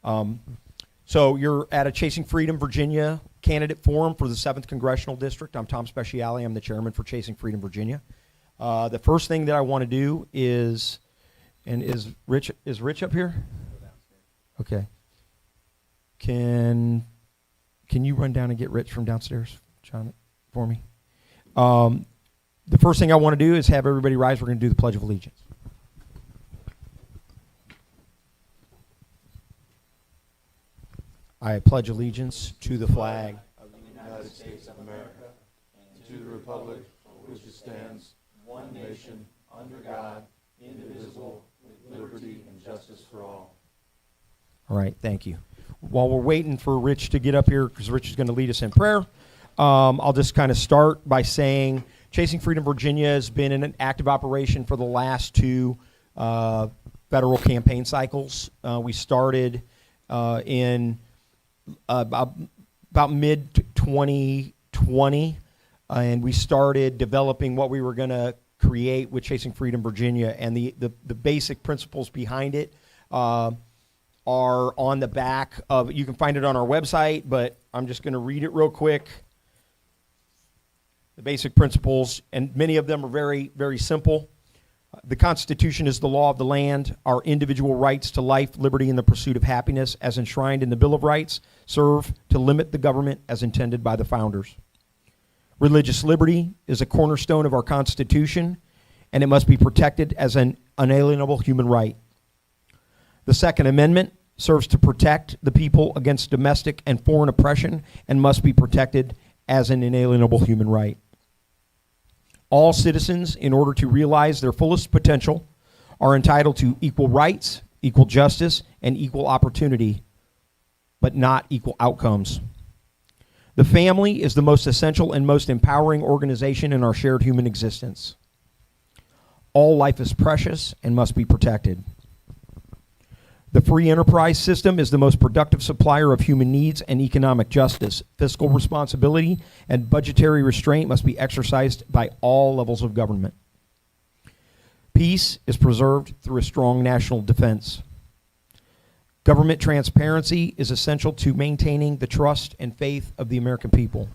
So you're at a Chasing Freedom, Virginia candidate forum for the 7th Congressional District. I'm Tom Speciale. I'm the chairman for Chasing Freedom, Virginia. The first thing that I want to do is Rich up here? Okay. Can you run down and get Rich from downstairs, John, for me? The first thing I want to do is have everybody rise. We're going to do the Pledge of Allegiance. I pledge allegiance to the flag of the United States of America and to the republic for which it stands, one nation, under God, indivisible, with liberty and justice for all. All right, thank you. While we're waiting for Rich to get up here, because Rich is going to lead us in prayer, I'll just kind of start by saying Chasing Freedom Virginia has been in an active operation for the last 2 federal campaign cycles. We started in about mid-2020, and we started developing what we were going to create with Chasing Freedom Virginia, and the basic principles behind it are on the back of, you can find it on our website, but I'm just going to read it real quick. The basic principles, and many of them are very, very simple. The Constitution is the law of the land. Our individual rights to life, liberty, and the pursuit of happiness, as enshrined in the Bill of Rights, serve to limit the government as intended by the founders. Religious liberty is a cornerstone of our Constitution, and it must be protected as an unalienable human right. The Second Amendment serves to protect the people against domestic and foreign oppression and must be protected as an inalienable human right. All citizens, in order to realize their fullest potential, are entitled to equal rights, equal justice, and equal opportunity, but not equal outcomes. The family is the most essential and most empowering organization in our shared human existence. All life is precious and must be protected. The free enterprise system is the most productive supplier of human needs and economic justice. Fiscal responsibility and budgetary restraint must be exercised by all levels of government. Peace is preserved through a strong national defense. Government transparency is essential to maintaining the trust and faith of the American people.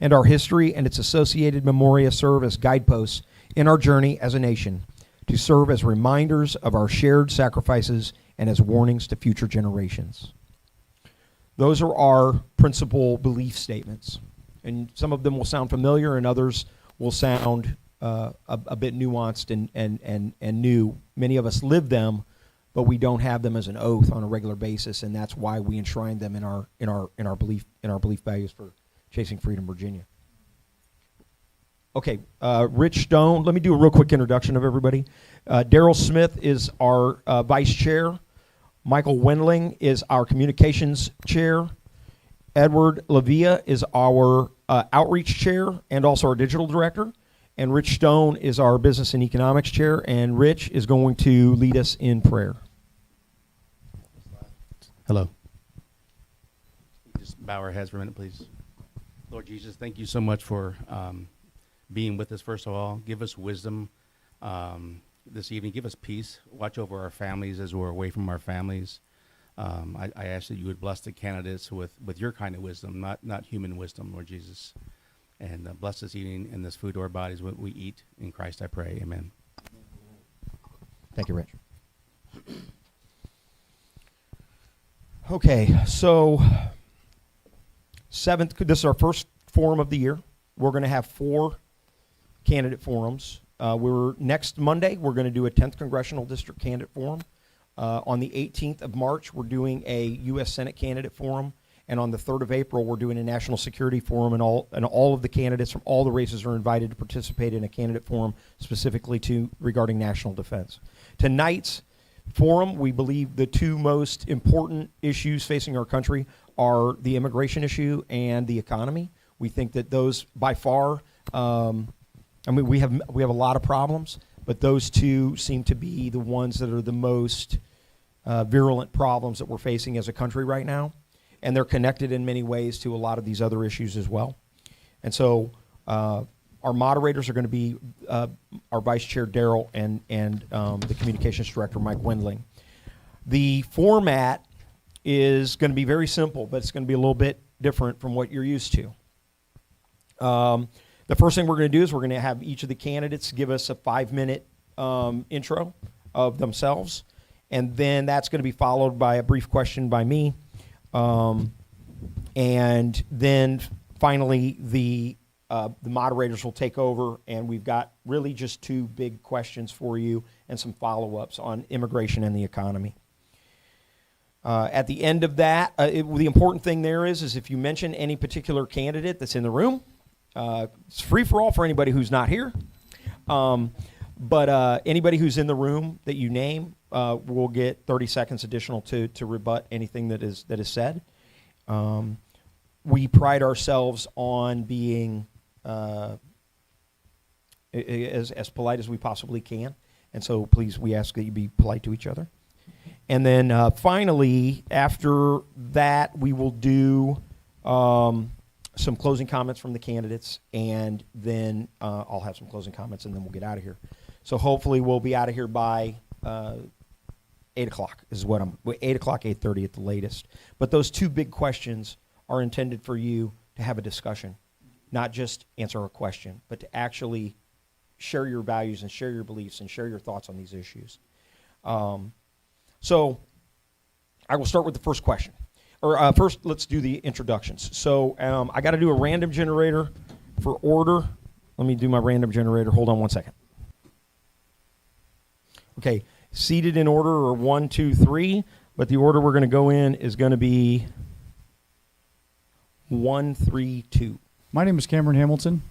And our history and its associated memoria serve as guideposts in our journey as a nation, to serve as reminders of our shared sacrifices and as warnings to future generations. Those are our principal belief statements. And some of them will sound familiar and others will sound a bit nuanced and new. Many of us live them, but we don't have them as an oath on a regular basis, and that's why we enshrine them in our belief values for Chasing Freedom Virginia. Okay, Rich Stone, let me do a real quick introduction of everybody. Daryl Smith is our vice chair. Michael Wendling is our communications chair. Edward Lavia is our outreach chair and also our digital director. And Rich Stone is our business and economics chair. And Rich is going to lead us in prayer. Hello. Just bow our heads for a minute, please. Lord Jesus, thank you so much for being with us, first of all. Give us wisdom this evening. Give us peace. Watch over our families as we're away from our families. I ask that you would bless the candidates with your kind of wisdom, not human wisdom, Lord Jesus. And bless this evening and this food to our bodies, what we eat. In Christ I pray, amen. Thank you, Rich. Okay, so this is our first forum of the year. We're going to have 4 candidate forums. Next Monday, we're going to do a 10th Congressional District candidate forum. On the 18th of March, we're doing a U.S. Senate candidate forum. And on the 3rd of April, we're doing a national security forum, and all of the candidates from all the races are invited to participate in a candidate forum specifically regarding national defense. Tonight's forum, we believe the 2 most important issues facing our country are the immigration issue and the economy. We think that those, by far, we have a lot of problems, but those 2 seem to be the ones that are the most virulent problems that we're facing as a country right now. And they're connected in many ways to a lot of these other issues as well. And so our moderators are going to be our Vice Chair, Daryl, and the Communications Director, Mike Wendling. The format is going to be very simple, but it's going to be a little bit different from what you're used to. The first thing we're going to do is we're going to have each of the candidates give us a 5-minute intro of themselves, and then that's going to be followed by a brief question by me, and then finally the moderators will take over, and we've got really just 2 big questions for you and some follow-ups on immigration and the economy. At the end of that, the important thing there is if you mention any particular candidate that's in the room, it's free for all for anybody who's not here. But anybody who's in the room that you name will get 30 seconds additional to rebut anything that is said. We pride ourselves on being as polite as we possibly can, and so please, we ask that you be polite to each other. And then finally, after that, we will do some closing comments from the candidates, and then I'll have some closing comments, and then we'll get out of here. So hopefully we'll be out of here by 8 o'clock is what 8 o'clock, 8:30 at the latest. But those 2 big questions are intended for you to have a discussion, not just answer a question, but to actually share your values and share your beliefs and share your thoughts on these issues. So I will start with the first question. Or first, let's do the introductions. So I got to do a random generator for order. Let me do my random generator. Hold on 1 second. Okay, seated in order are 1, 2, 3, but the order we're going to go in is going to be 1, 3, 2. My name is Cameron Hamilton.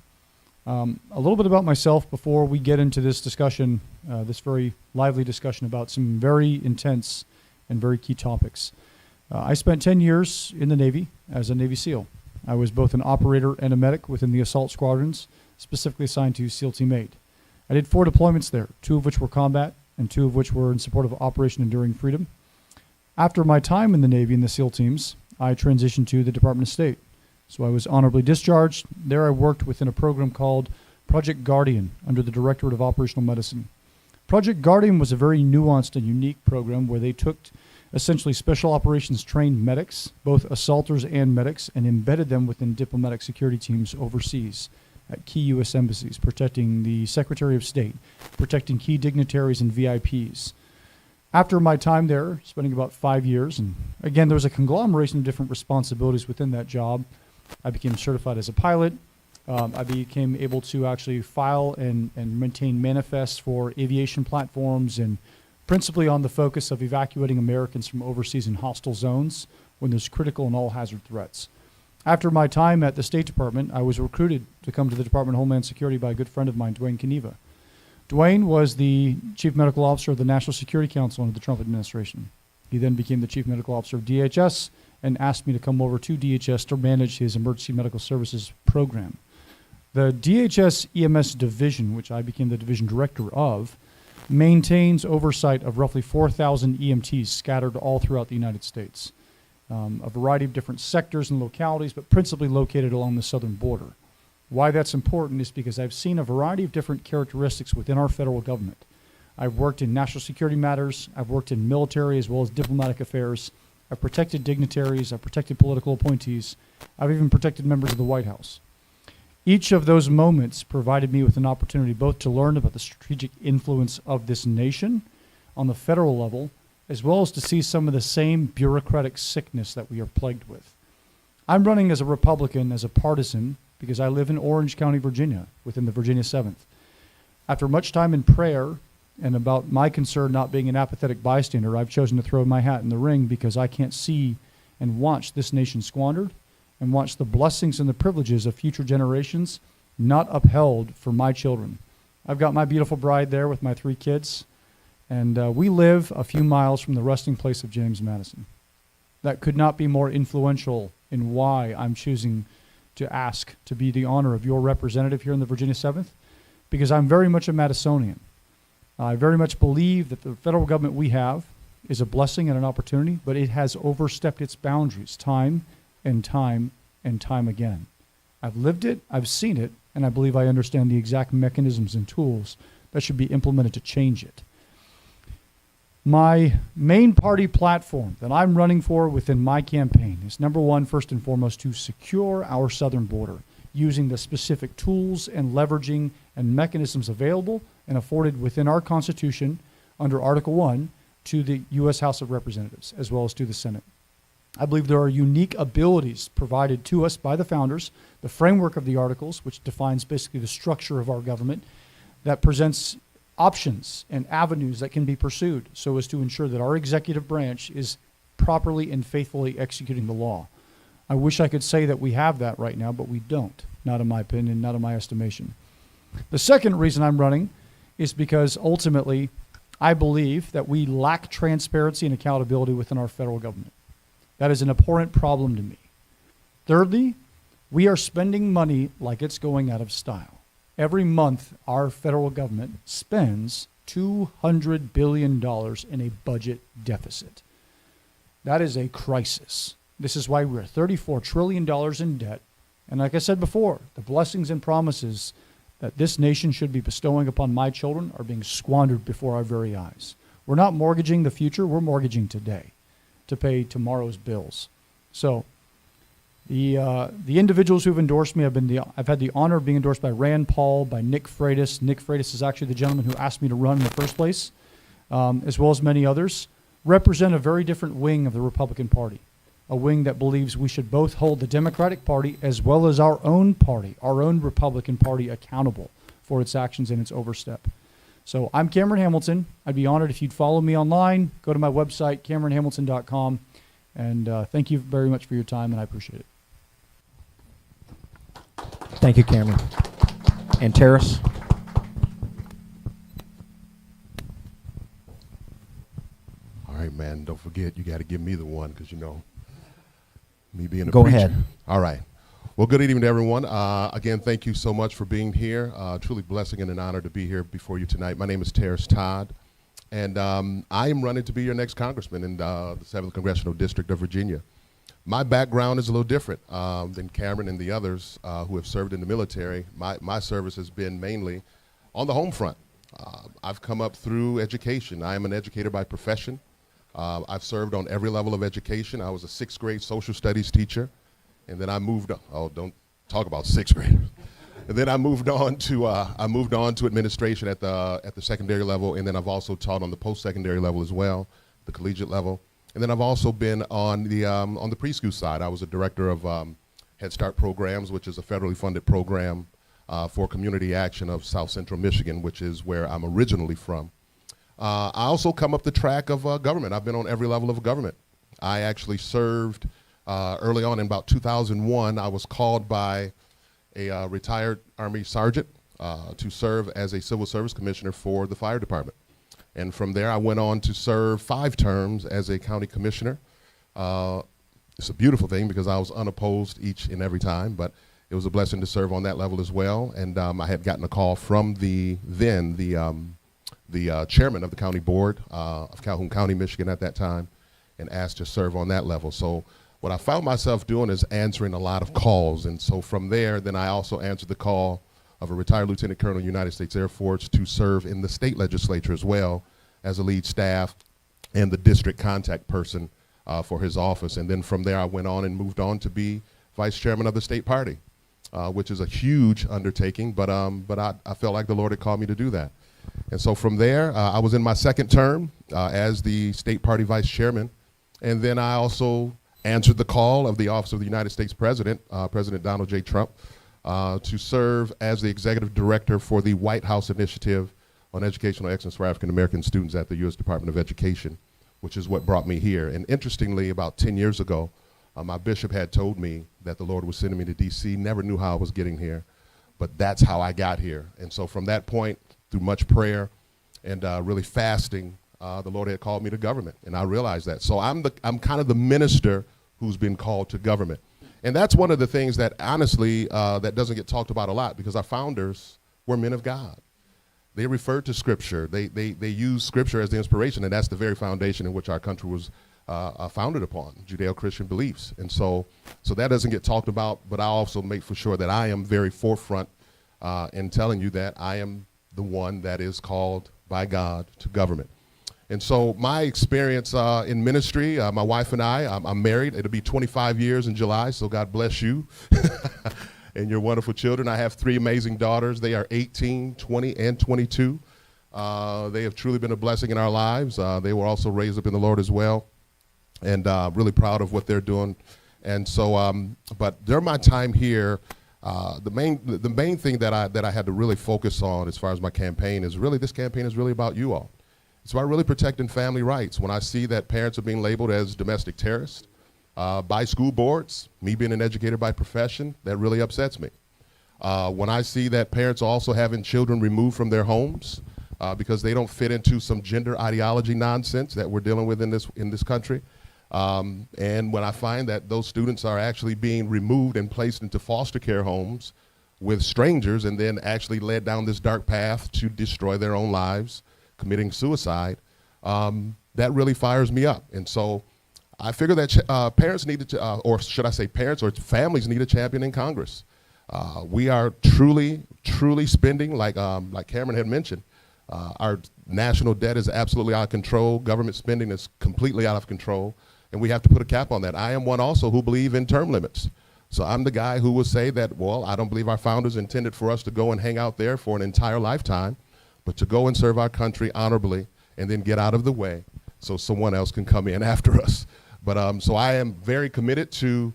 A little bit about myself before we get into this discussion, this very lively discussion about some very intense and very key topics. I spent 10 years in the Navy as a Navy SEAL. I was both an operator and a medic within the assault squadrons, specifically assigned to SEAL Team 8. I did 4 deployments there, 2 of which were combat and 2 of which were in support of Operation Enduring Freedom. After my time in the Navy and the SEAL teams, I transitioned to the Department of State. So I was honorably discharged. There I worked within a program called Project Guardian under the Directorate of Operational Medicine. Project Guardian was a very nuanced and unique program where they took essentially special operations trained medics, both assaulters and medics, and embedded them within diplomatic security teams overseas at key U.S. embassies, protecting the Secretary of State, protecting key dignitaries and VIPs. After my time there, spending about 5 years, and again, there was a conglomeration of different responsibilities within that job. I became certified as a pilot. I became able to actually file and maintain manifests for aviation platforms, and principally on the focus of evacuating Americans from overseas in hostile zones when there's critical and all-hazard threats. After my time at the State Department, I was recruited to come to the Department of Homeland Security by a good friend of mine, Dwayne Kaniva. Dwayne was the Chief Medical Officer of the National Security Council under the Trump administration. He then became the Chief Medical Officer of DHS and asked me to come over to DHS to manage his emergency medical services program. The DHS EMS division, which I became the division director of, maintains oversight of roughly 4,000 EMTs scattered all throughout the United States. A variety of different sectors and localities, but principally located along the southern border. Why that's important is because I've seen a variety of different characteristics within our federal government. I've worked in national security matters, I've worked in military as well as diplomatic affairs, I've protected dignitaries, I've protected political appointees, I've even protected members of the White House. Each of those moments provided me with an opportunity both to learn about the strategic influence of this nation on the federal level, as well as to see some of the same bureaucratic sickness that we are plagued with. I'm running as a Republican, as a partisan, because I live in Orange County, Virginia, within the Virginia 7th. After much time in prayer and about my concern not being an apathetic bystander, I've chosen to throw my hat in the ring because I can't see and watch this nation squandered and watch the blessings and the privileges of future generations not upheld for my children. I've got my beautiful bride there with my 3 kids, and we live a few miles from the resting place of James Madison. That could not be more influential in why I'm choosing to ask to be the honor of your representative here in the Virginia 7th, because I'm very much a Madisonian. I very much believe that the federal government we have is a blessing and an opportunity, but it has overstepped its boundaries time and time and time again. I've lived it, I've seen it, and I believe I understand the exact mechanisms and tools that should be implemented to change it. My main party platform that I'm running for within my campaign is number one, first and foremost, to secure our southern border using the specific tools and leveraging and mechanisms available and afforded within our Constitution under Article 1 to the U.S. House of Representatives as well as to the Senate. I believe there are unique abilities provided to us by the founders, the framework of the Articles, which defines basically the structure of our government, that presents options and avenues that can be pursued so as to ensure that our executive branch is properly and faithfully executing the law. I wish I could say that we have that right now, but we don't. Not in my opinion, not in my estimation. The second reason I'm running is because ultimately I believe that we lack transparency and accountability within our federal government. That is an abhorrent problem to me. Thirdly, we are spending money like it's going out of style. Every month, our federal government spends $200 billion in a budget deficit. That is a crisis. This is why we're $34 trillion in debt. And like I said before, the blessings and promises that this nation should be bestowing upon my children are being squandered before our very eyes. We're not mortgaging the future, we're mortgaging today to pay tomorrow's bills. So the individuals who've endorsed me, I've had the honor of being endorsed by Rand Paul, by Nick Freitas. Nick Freitas is actually the gentleman who asked me to run in the first place, as well as many others, represent a very different wing of the Republican Party, a wing that believes we should both hold the Democratic Party as well as our own party, our own Republican Party, accountable for its actions and its overstep. So I'm Cameron Hamilton. I'd be honored if you'd follow me online. Go to my website, CameronHamilton.com. And thank you very much for your time, and I appreciate it. Thank you, Cameron. And Terrace? All right, man, don't forget, you got to give me the one because, you know, me being a Go preacher. ahead. All right. Well, good evening to everyone. Again, thank you so much for being here. Truly blessing and an honor to be here before you tonight. My name is Terrace Todd, and I am running to be your next congressman in the 7th Congressional District of Virginia. My background is a little different than Cameron and the others who have served in the military. My service has been mainly on the home front. I've come up through education. I am an educator by profession. I've served on every level of education. I was a 6th grade social studies teacher, and then I moved on. Oh, don't talk about 6th graders. And then I moved on to administration at the secondary level, and then I've also taught on the post-secondary level as well, the collegiate level. And then I've also been on the preschool side. I was a director of Head Start programs, which is a federally funded program for community action of South Central Michigan, which is where I'm originally from. I also come up the track of government. I've been on every level of government. I actually served early on in about 2001. I was called by a retired Army sergeant to serve as a civil service commissioner for the fire department. And from there, I went on to serve 5 terms as a county commissioner. It's a beautiful thing because I was unopposed each and every time, but it was a blessing to serve on that level as well. And I had gotten a call from the chairman of the county board of Calhoun County, Michigan at that time, and asked to serve on that level. So what I found myself doing is answering a lot of calls. And so from there, then I also answered the call of a retired lieutenant colonel in the United States Air Force to serve in the state legislature as well as a lead staff and the district contact person for his office. And then from there, I went on and moved on to be vice chairman of the state party, which is a huge undertaking, but I felt like the Lord had called me to do that. And so from there, I was in my 2nd term as the state party vice chairman. And then I also answered the call of the office of the United States President, President Donald J. Trump, to serve as the executive director for the White House Initiative on Educational Excellence for African American Students at the U.S. Department of Education, which is what brought me here. And interestingly, about 10 years ago, my bishop had told me that the Lord was sending me to D.C., never knew how I was getting here, but that's how I got here. And so from that point, through much prayer and really fasting, the Lord had called me to government, and I realized that. So I'm kind of the minister who's been called to government. And that's one of the things that honestly that doesn't get talked about a lot, because our founders were men of God. They referred to Scripture. They used Scripture as the inspiration, and that's the very foundation in which our country was founded upon, Judeo-Christian beliefs. And so that doesn't get talked about, but I also make for sure that I am very forefront in telling you that I am the one that is called by God to government. And so my experience in ministry, my wife and I'm married. It'll be 25 years in July, so God bless you and your wonderful children. I have 3 amazing daughters. They are 18, 20, and 22. They have truly been a blessing in our lives. They were also raised up in the Lord as well, and really proud of what they're doing. And so, but during my time here, the main thing that I had to really focus on as far as my campaign is really, this campaign is really about you all. It's about really protecting family rights. When I see that parents are being labeled as domestic terrorists by school boards, me being an educator by profession, that really upsets me. When I see that parents are also having children removed from their homes because they don't fit into some gender ideology nonsense that we're dealing with in this country. And when I find that those students are actually being removed and placed into foster care homes with strangers and then actually led down this dark path to destroy their own lives, committing suicide, that really fires me up. And so I figure that parents need to, or should I say parents or families need a champion in Congress. We are truly spending, like Cameron had mentioned, our national debt is absolutely out of control. Government spending is completely out of control. And we have to put a cap on that. I am one also who believe in term limits. So I'm the guy who will say that, well, I don't believe our founders intended for us to go and hang out there for an entire lifetime, but to go and serve our country honorably and then get out of the way so someone else can come in after us. But so I am very committed to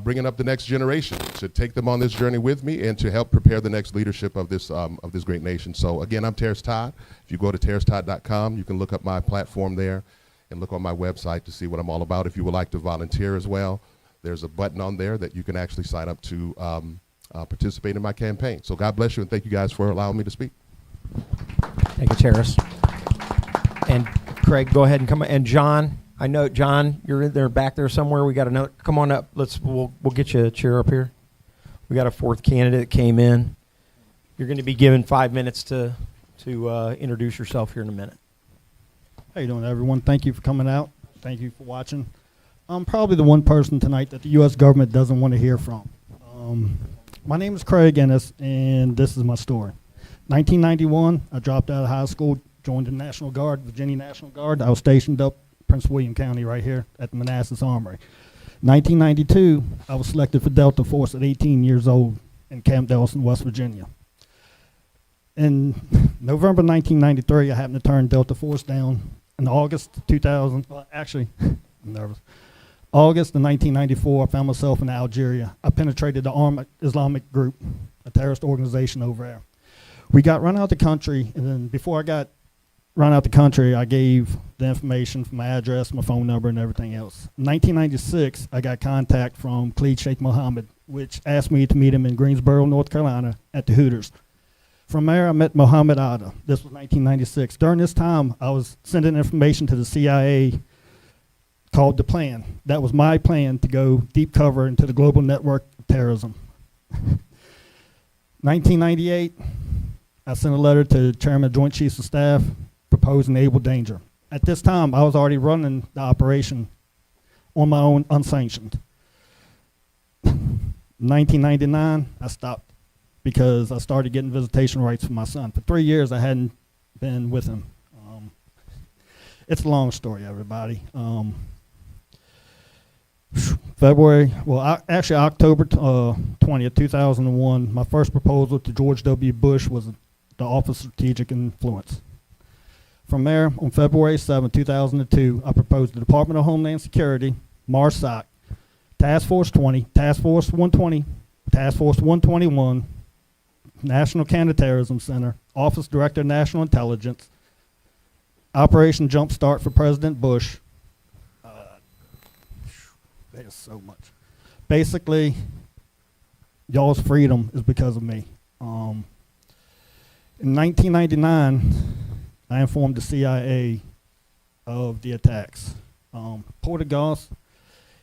bringing up the next generation, to take them on this journey with me and to help prepare the next leadership of this great nation. So again, I'm Terrace Todd. If you go to terracetodd.com, you can look up my platform there and look on my website to see what I'm all about. If you would like to volunteer as well, there's a button on there that you can actually sign up to participate in my campaign. So God bless you, and thank you guys for allowing me to speak. Thank you, Terrace. And Craig, go ahead and come. And John, I know, John, you're in there back there somewhere. We got another. Come on up. We'll get you a chair up here. We got a 4th candidate that came in. You're going to be given 5 minutes to introduce yourself here in a minute. How you doing, everyone? Thank you for coming out. Thank you for watching. I'm probably the one person tonight that the U.S. government doesn't want to hear from. My name is Craig Ennis, and this is my story. 1991, I dropped out of high school, joined the National Guard, Virginia National Guard. I was stationed up Prince William County right here at the Manassas Armory. 1992, I was selected for Delta Force at 18 years old in Camp Dawson, West Virginia. In November 1993, I happened to turn Delta Force down. In August 2000, well, actually, I'm nervous. August of 1994, I found myself in Algeria. I penetrated the armed Islamic group, a terrorist organization over there. We got run out the country, and then before I got run out the country, I gave the information for my address, my phone number, and everything else. In 1996, I got contact from Khalid Sheikh Mohammed, which asked me to meet him in Greensboro, North Carolina at the Hooters. From there, I met Mohammed Atta. This was 1996. During this time, I was sending information to the CIA called The Plan. That was my plan to go deep cover into the global network of terrorism. 1998, I sent a letter to the Chairman of Joint Chiefs of Staff proposing able danger. At this time, I was already running the operation on my own, unsanctioned. 1999, I stopped because I started getting visitation rights for my son. For 3 years, I hadn't been with him. It's a long story, everybody. Actually October 20th, 2001, my first proposal to George W. Bush was the Office of Strategic Influence. From there, on February 7, 2002, I proposed the Department of Homeland Security, MARSOC, Task Force 20, Task Force 120, Task Force 121, National Counterterrorism Center, Office Director of National Intelligence, Operation Jumpstart for President Bush. There's so much. Basically, y'all's freedom is because of me. In 1999, I informed the CIA of the attacks. Prabhudoss,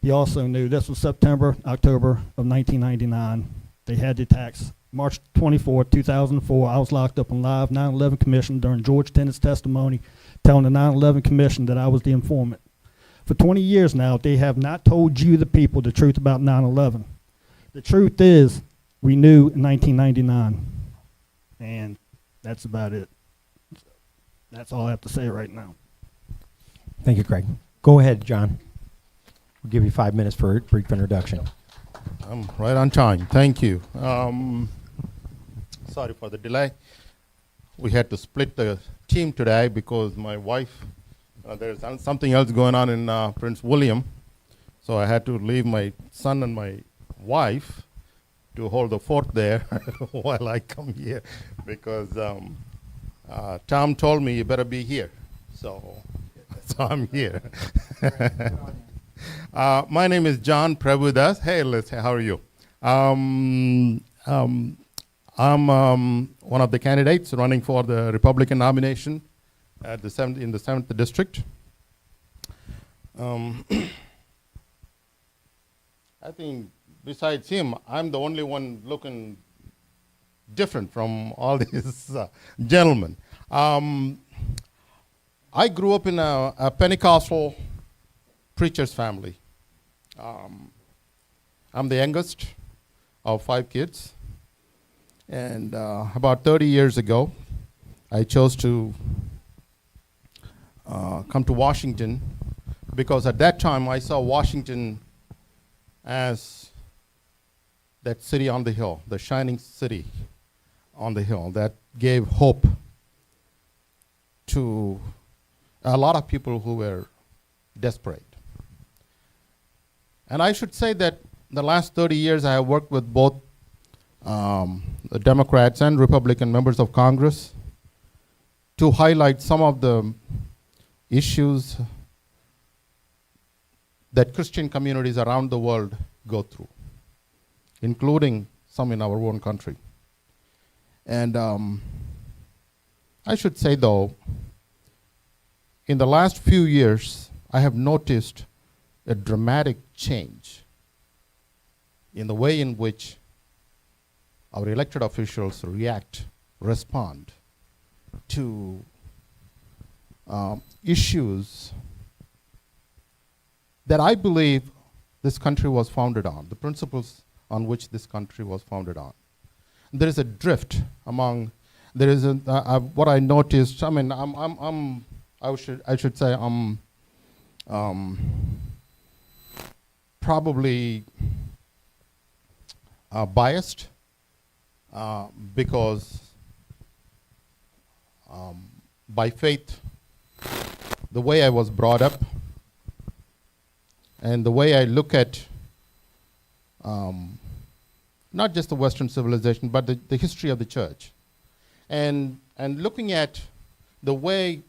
he also knew. This was September, October of 1999. They had the attacks. March 24, 2004, I was locked up on live 9/11 Commission during George Tennett's testimony, telling the 9/11 Commission that I was the informant. For 20 years now, they have not told you, the people, the truth about 9/11. The truth is, we knew in 1999, and that's about it. That's all I have to say right now. Thank you, Craig. Go ahead, John. We'll give you 5 minutes for a brief introduction. I'm right on time. Thank you. Sorry for the delay. We had to split the team today because my wife, there's something else going on in Prince William. So I had to leave my son and my wife to hold the fort there while I come here because Tom told me you better be here. So I'm here. My name is John Prabhudoss. Hey, Liz, how are you? I'm one of the candidates running for the Republican nomination at in the 7th District. I think besides him, I'm the only one looking different from all these gentlemen. I grew up in a Pentecostal preacher's family. I'm the youngest of 5 kids. And about 30 years ago, I chose to come to Washington because at that time I saw Washington as that city on the hill, the shining city on the hill that gave hope to a lot of people who were desperate. And I should say that the last 30 years I have worked with both the Democrats and Republican members of Congress to highlight some of the issues that Christian communities around the world go through, including some in our own country. And I should say, though, in the last few years, I have noticed a dramatic change in the way in which our elected officials respond to issues that I believe this country was founded on, the principles on which this country was founded on. There is a drift among, there is a, what I noticed, I mean, I should say I'm probably biased because by faith, the way I was brought up and the way I look at not just the Western civilization, but the history of the church. And looking at the way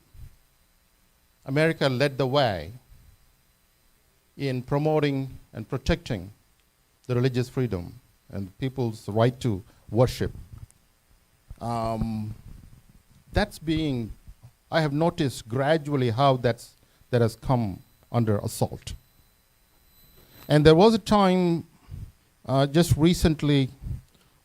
America led the way in promoting and protecting the religious freedom and people's right to worship. That's being, I have noticed gradually how that has come under assault. And there was a time just recently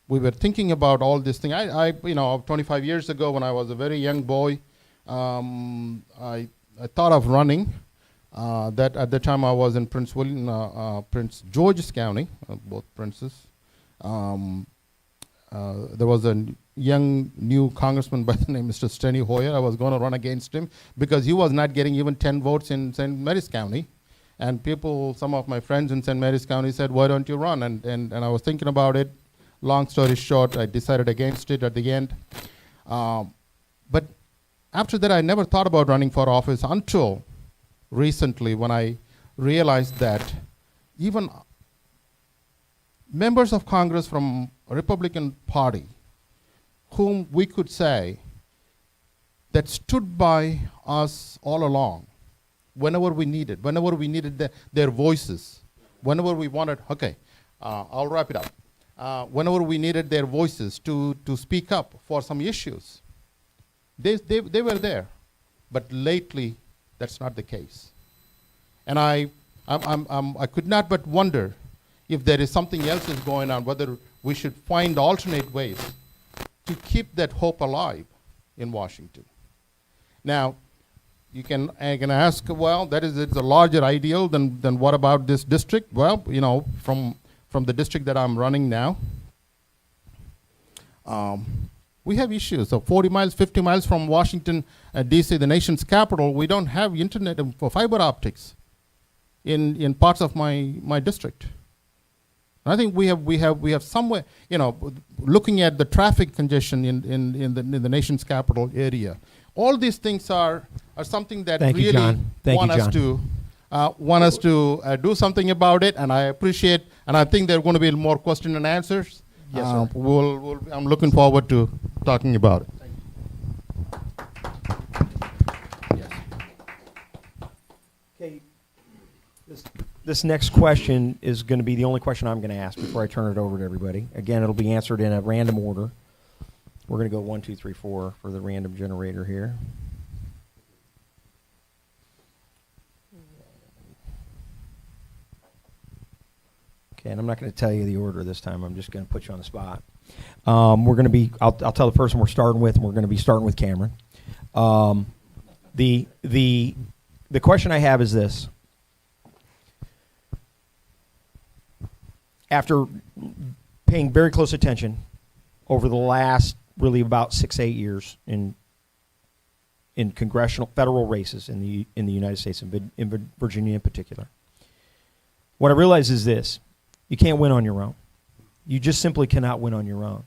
we were thinking about all this thing. I 25 years ago when I was a very young boy, I thought of running. That at the time I was in Prince George's County, both princes. There was a young new congressman by the name of Mr. Steny Hoyer. I was going to run against him because he was not getting even 10 votes in St. Mary's County. And people, some of my friends in St. Mary's County said, why don't you run? And I was thinking about it. Long story short, I decided against it at the end. But after that, I never thought about running for office until recently when I realized that even members of Congress from a Republican Party, whom we could say that stood by us all along, whenever we needed their voices, whenever we wanted, I'll wrap it up. Whenever we needed their voices to speak up for some issues, they were there. But lately, that's not the case. And I could not but wonder if there is something else is going on, whether we should find alternate ways to keep that hope alive in Washington. Now, I can ask, well, it's a larger ideal than what about this district? Well, from the district that I'm running now, We have issues. So 40 miles, 50 miles from Washington, D.C., the nation's capital, we don't have internet for fiber optics in parts of my district. I think we have somewhere, looking at the traffic congestion in the nation's capital area. All these things are something that Thank you, really John. Thank want you, us John. to want us to do something about it, and I appreciate. And I think there are going to be more question and answers. Yes, sir. I'm looking forward to talking about it. Okay. This next question is going to be the only question I'm going to ask before I turn it over to everybody. Again, it'll be answered in a random order. We're going to go 1, 2, 3, 4 for the random generator here. Okay, and I'm not going to tell you the order this time. I'm just going to put you on the spot. We're going to be. I'll tell the person we're starting with, and we're going to be starting with Cameron. The question I have is this: after paying very close attention over the last really about 6-8 years in congressional federal races in the United States, in Virginia in particular, what I realize is this: you can't win on your own. You just simply cannot win on your own.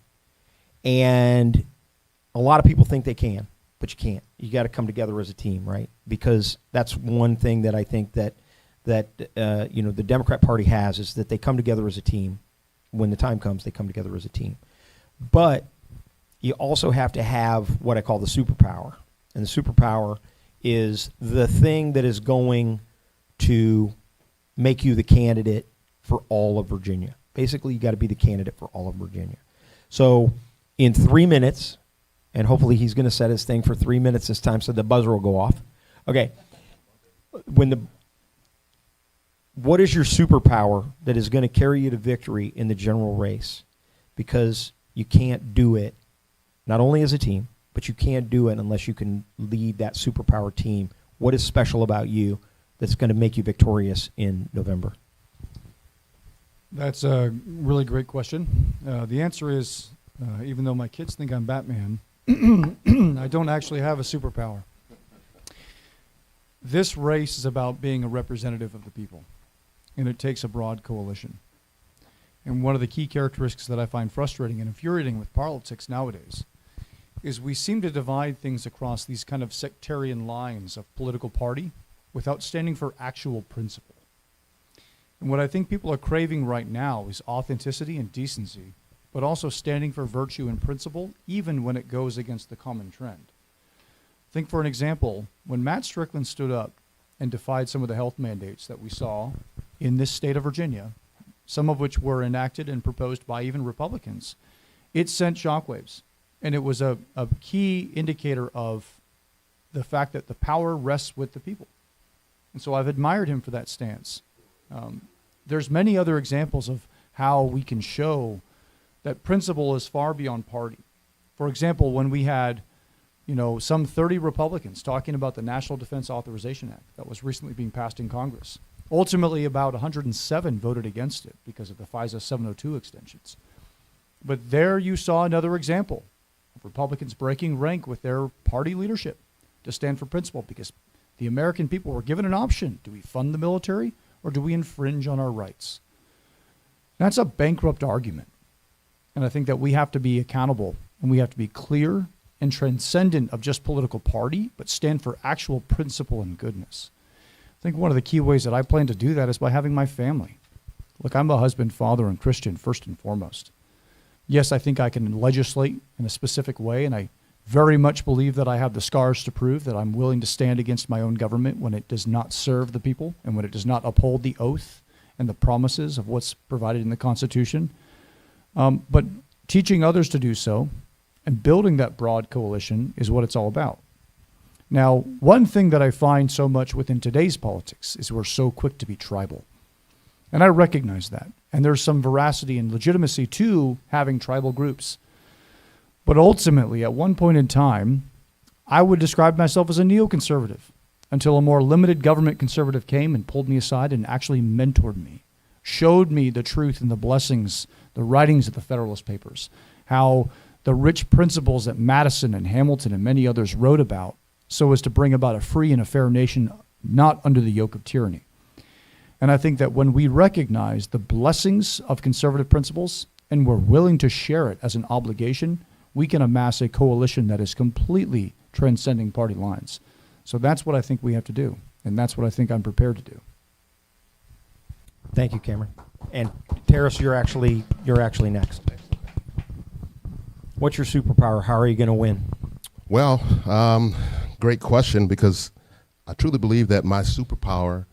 And a lot of people think they can, but you can't. You got to come together as a team, right? Because that's one thing that I think that the Democrat Party has, is that they come together as a team. When the time comes, they come together as a team. But you also have to have what I call the superpower. And the superpower is the thing that is going to make you the candidate for all of Virginia. Basically, you got to be the candidate for all of Virginia. So in 3 minutes, and hopefully he's going to set his thing for 3 minutes this time, so the buzzer will go off. Okay. What is your superpower that is going to carry you to victory in the general race? Because you can't do it, not only as a team, but you can't do it unless you can lead that superpower team. What is special about you that's going to make you victorious in November? That's a really great question. The answer is, even though my kids think I'm Batman, I don't actually have a superpower. This race is about being a representative of the people, and it takes a broad coalition. And one of the key characteristics that I find frustrating and infuriating with politics nowadays is we seem to divide things across these kind of sectarian lines of political party without standing for actual principle. And what I think people are craving right now is authenticity and decency, but also standing for virtue and principle, even when it goes against the common trend. Think, for an example, when Matt Strickland stood up and defied some of the health mandates that we saw in this state of Virginia, some of which were enacted and proposed by even Republicans, it sent shockwaves. And it was a key indicator of the fact that the power rests with the people. And so I've admired him for that stance. There's many other examples of how we can show that principle is far beyond party. For example, when we had, some 30 Republicans talking about the National Defense Authorization Act that was recently being passed in Congress. Ultimately, about 107 voted against it because of the FISA 702 extensions. But there you saw another example of Republicans breaking rank with their party leadership to stand for principle, because the American people were given an option. Do we fund the military, or do we infringe on our rights? That's a bankrupt argument. And I think that we have to be accountable, and we have to be clear and transcendent of just political party, but stand for actual principle and goodness. I think one of the key ways that I plan to do that is by having my family. Look, I'm a husband, father, and Christian first and foremost. Yes, I think I can legislate in a specific way, and I very much believe that I have the scars to prove that I'm willing to stand against my own government when it does not serve the people and when it does not uphold the oath and the promises of what's provided in the Constitution. But teaching others to do so and building that broad coalition is what it's all about. Now, one thing that I find so much within today's politics is we're so quick to be tribal. And I recognize that. And there's some veracity and legitimacy to having tribal groups. But ultimately, at one point in time, I would describe myself as a neoconservative until a more limited government conservative came and pulled me aside and actually mentored me, showed me the truth and the blessings, the writings of the Federalist Papers, how the rich principles that Madison and Hamilton and many others wrote about so as to bring about a free and a fair nation not under the yoke of tyranny. And I think that when we recognize the blessings of conservative principles and we're willing to share it as an obligation, we can amass a coalition that is completely transcending party lines. So that's what I think we have to do, and that's what I think I'm prepared to do. Thank you, Cameron. And Terrace, you're actually next. What's your superpower? How are you going to win? Well, great question, because I truly believe that my superpower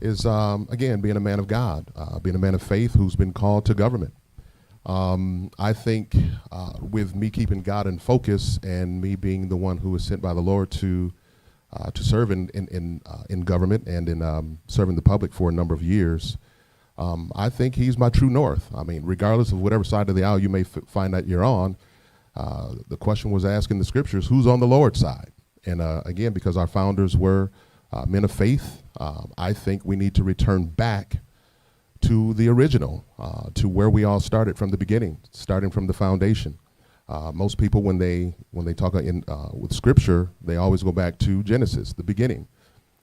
is, again, being a man of God, being a man of faith who's been called to government. I think with me keeping God in focus and me being the one who was sent by the Lord to serve in government and in serving the public for a number of years, I think he's my true north. I mean, regardless of whatever side of the aisle you may find that you're on, the question was asked in the scriptures, who's on the Lord's side? And again, because our founders were men of faith, I think we need to return back to the original, to where we all started from the beginning, starting from the foundation. Most people, when they talk with scripture, they always go back to Genesis, the beginning,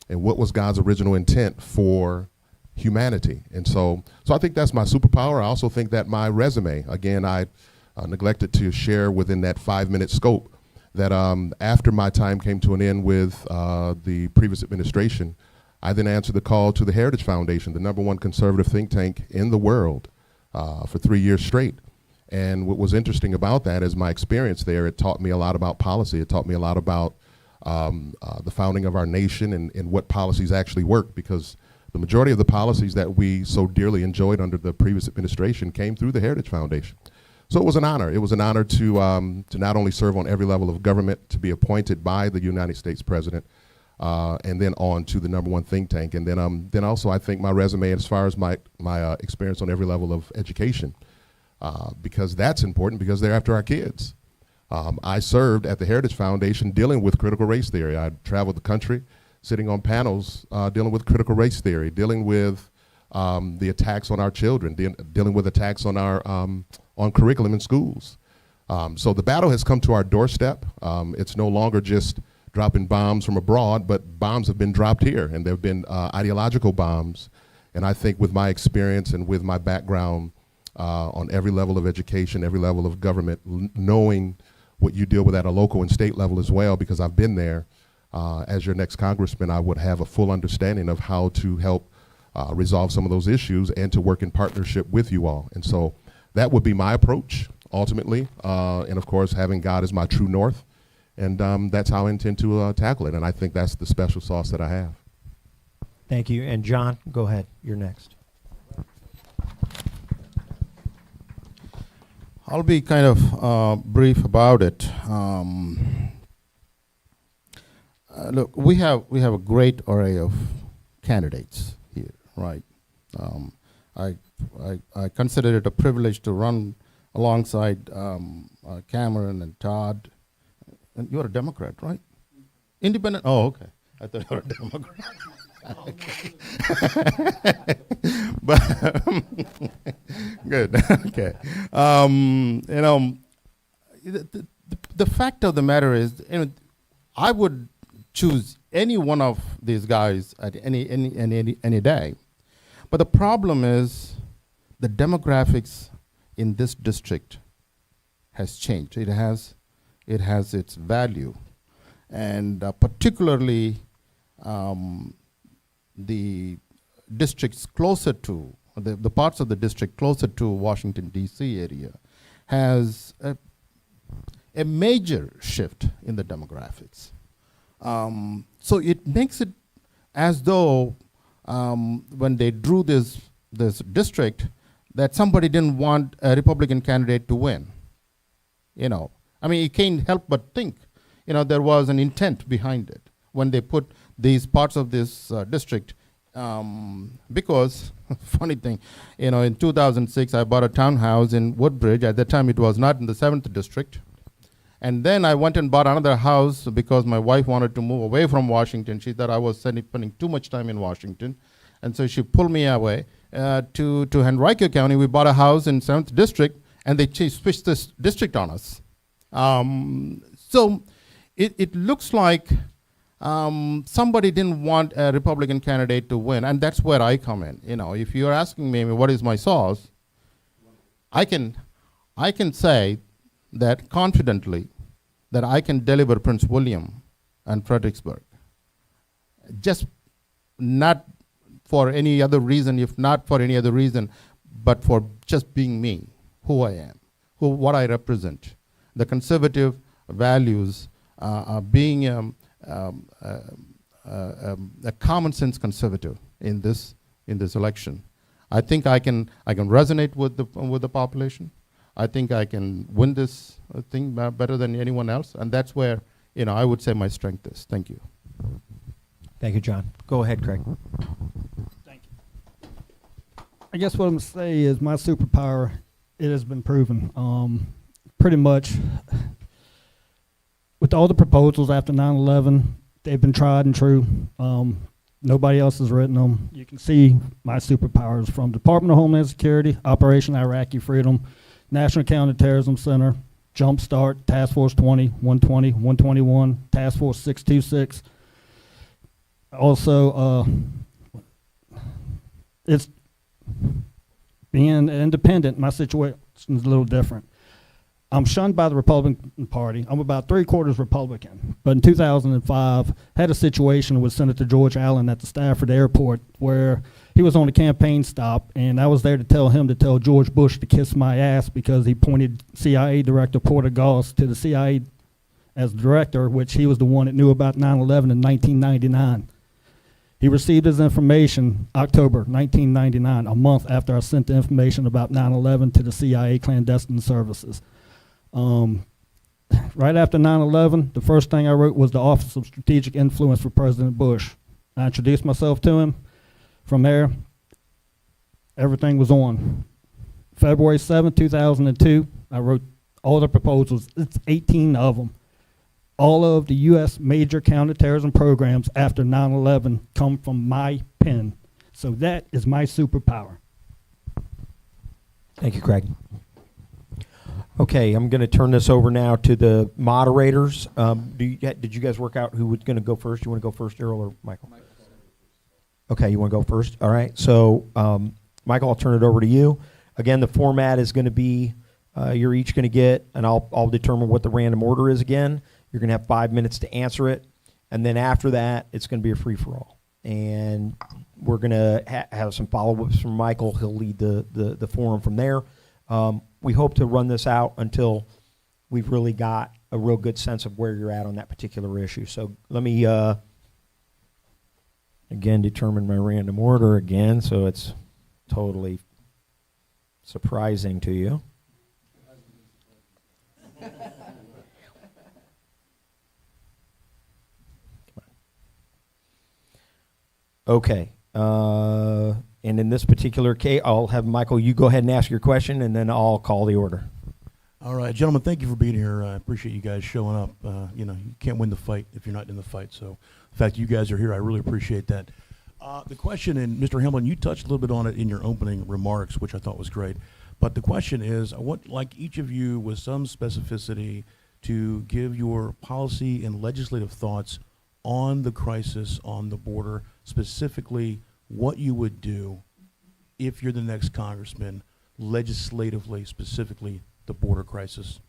and what was God's original intent for humanity. And so I think that's my superpower. I also think that my resume, again, I neglected to share within that 5-minute scope that after my time came to an end with the previous administration, I then answered the call to the Heritage Foundation, the #1 conservative think tank in the world, for 3 years straight. And what was interesting about that is my experience there. It taught me a lot about policy. It taught me a lot about the founding of our nation and what policies actually work, because the majority of the policies that we so dearly enjoyed under the previous administration came through the Heritage Foundation. So it was an honor. It was an honor to not only serve on every level of government, to be appointed by the United States President, and then on to the #1 think tank. And then also I think my resume as far as my experience on every level of education, because that's important, because they're after our kids. I served at the Heritage Foundation dealing with critical race theory. I traveled the country sitting on panels dealing with critical race theory, dealing with the attacks on our children, dealing with attacks on our on curriculum in schools. So the battle has come to our doorstep. It's no longer just dropping bombs from abroad, but bombs have been dropped here, and there have been ideological bombs. And I think with my experience and with my background on every level of education, every level of government, knowing what you deal with at a local and state level as well, because I've been there, as your next congressman, I would have a full understanding of how to help resolve some of those issues and to work in partnership with you all. And so that would be my approach, ultimately. And of course, having God as my true north. And that's how I intend to tackle it. And I think that's the special sauce that I have. Thank you. And John, go ahead. You're next. I'll be kind of brief about it. Look, we have a great array of candidates here, right? I consider it a privilege to run alongside Cameron and Todd. And you're a Democrat, right? Independent? Oh, okay. I thought you were a Democrat. But good. Okay. The fact of the matter is, I would choose any one of these guys at any day. But the problem is the demographics in this district has changed. It has its value, and particularly the districts closer to, the parts of the district closer to Washington, D.C. area has a major shift in the demographics. So it makes it as though when they drew this district, that somebody didn't want a Republican candidate to win. I mean, you can't help but think, there was an intent behind it when they put these parts of this district, because, funny thing, in 2006, I bought a townhouse in Woodbridge. At that time, it was not in the 7th district. And then I went and bought another house because my wife wanted to move away from Washington. She thought I was spending too much time in Washington. And so she pulled me away to Henrico County. We bought a house in 7th district, and they switched this district on us. So it looks like somebody didn't want a Republican candidate to win, and that's where I come in. You know, if you're asking me what is my sauce, I can say that confidently that I can deliver Prince William and Fredericksburg. Just not for any other reason, if not for any other reason, but for just being me, who I am, what I represent, the conservative values, being a common sense conservative in this election. I think I can resonate with the population. I think I can win this thing better than anyone else, and that's where I would say my strength is. Thank you. Thank you, John. Go ahead, Craig. Thank you. I guess what I'm going to say is my superpower, it has been proven. Pretty much with all the proposals after 9/11, they've been tried and true. Nobody else has written them. You can see my superpowers from Department of Homeland Security, Operation Iraqi Freedom, National Counterterrorism Center, Jumpstart, Task Force 20, 120, 121, Task Force 626. Also, it's being independent. My situation is a little different. I'm shunned by the Republican Party. I'm about 3/4 Republican. But in 2005, had a situation with Senator George Allen at the Stafford Airport where he was on a campaign stop, and I was there to tell him to tell George Bush to kiss my ass because he pointed CIA Director Prabhudoss to the CIA as director, which he was the one that knew about 9/11 in 1999. He received his information October 1999, a month after I sent the information about 9/11 to the CIA clandestine services. Right after 9/11, the first thing I wrote was the Office of Strategic Influence for President Bush. I introduced myself to him. From there, everything was on. February 7, 2002, I wrote all the proposals. It's 18 of them. All of the U.S. major counterterrorism programs after 9/11 come from my pen. So that is my superpower. Thank you, Craig. Okay, I'm going to turn this over now to the moderators. Did you guys work out who was going to go first? You want to go first, Earl or Michael? Okay, you want to go first? All right. So, Michael, I'll turn it over to you. Again, the format is going to be you're each going to get, and I'll determine what the random order is again. You're going to have 5 minutes to answer it. And then after that, it's going to be a free-for-all. And we're going to have some follow-ups from Michael. He'll lead the forum from there. We hope to run this out until we've really got a real good sense of where you're at on that particular issue. So let me, again, determine my random order again, so it's totally surprising to you. Okay. And in this particular case, I'll have Michael, you go ahead and ask your question, and then I'll call the order. All right, gentlemen, thank you for being here. I appreciate you guys showing up. You can't win the fight if you're not in the fight. So the fact that you guys are here, I really appreciate that. The question, and Mr. Hamlin, you touched a little bit on it in your opening remarks, which I thought was great. But the question is, I want like each of you with some specificity to give your policy and legislative thoughts on the crisis on the border, specifically what you would do if you're the next congressman, legislatively, specifically the border crisis.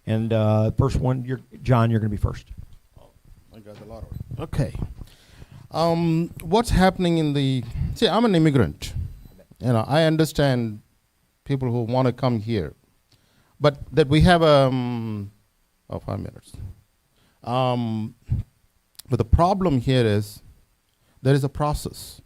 And first one, John, you're going to be first. I got the lottery. Okay. What's happening see, I'm an immigrant. I understand people who want to come here, but that we have 5 minutes. But the problem here is there is a process.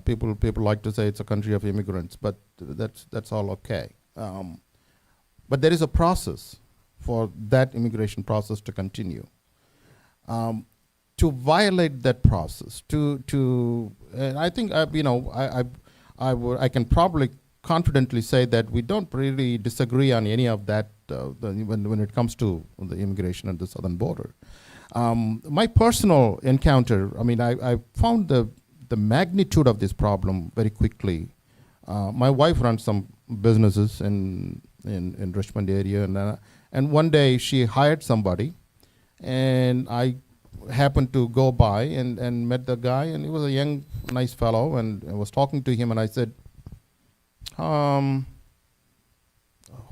People like to say it's a country of immigrants, but that's all okay. But there is a process for that immigration process to continue. To violate that process, and I think I can probably confidently say that we don't really disagree on any of that when it comes to the immigration at the southern border. My personal encounter, I found the magnitude of this problem very quickly. My wife runs some businesses in in Richmond area, and one day she hired somebody, and I happened to go by and met the guy, and he was a young, nice fellow, and I was talking to him, and I said,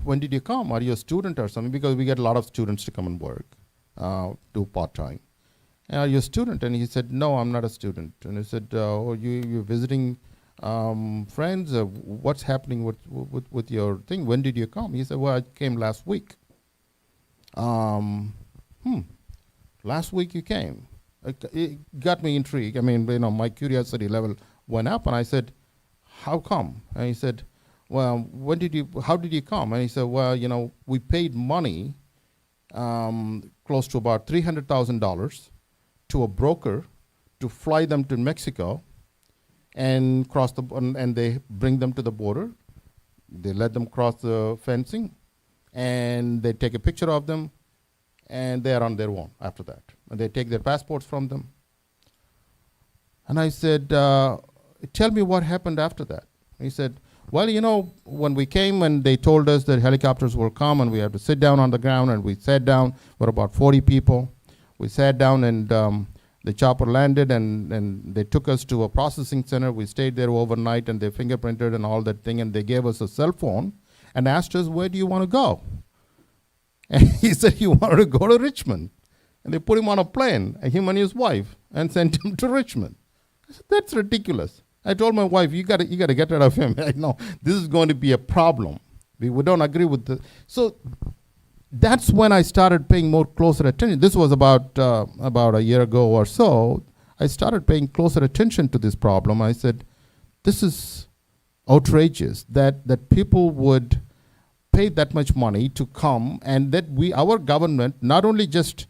when did you come? Are you a student or something? Because we get a lot of students to come and work, do part-time. And are you a student? And he said, no, I'm not a student. And I said, oh, you're visiting friends? What's happening with your thing? When did you come? He said, well, I came last week. Last week you came. It got me intrigued. I mean, my curiosity level went up, and I said, how come? And he said, well, how did you come? And he said, well, we paid money, close to about $300,000 to a broker to fly them to Mexico and and they bring them to the border. They let them cross the fencing, and they take a picture of them, and they are on their own after that. And they take their passports from them. And I said, tell me what happened after that. He said, well, when we came and they told us that helicopters will come and we had to sit down on the ground, and we sat down, we're about 40 people. We sat down, and the chopper landed, and they took us to a processing center. We stayed there overnight, and they fingerprinted and all that thing, and they gave us a cell phone and asked us, where do you want to go? And he said he wanted to go to Richmond. And they put him on a plane, him and his wife, and sent him to Richmond. I said, that's ridiculous. I told my wife, you got to get rid of him. I know this is going to be a problem. We don't agree with this. So that's when I started paying more closer attention. This was about a year ago or so. I started paying closer attention to this problem. I said, this is outrageous that people would pay that much money to come, and that our government not only just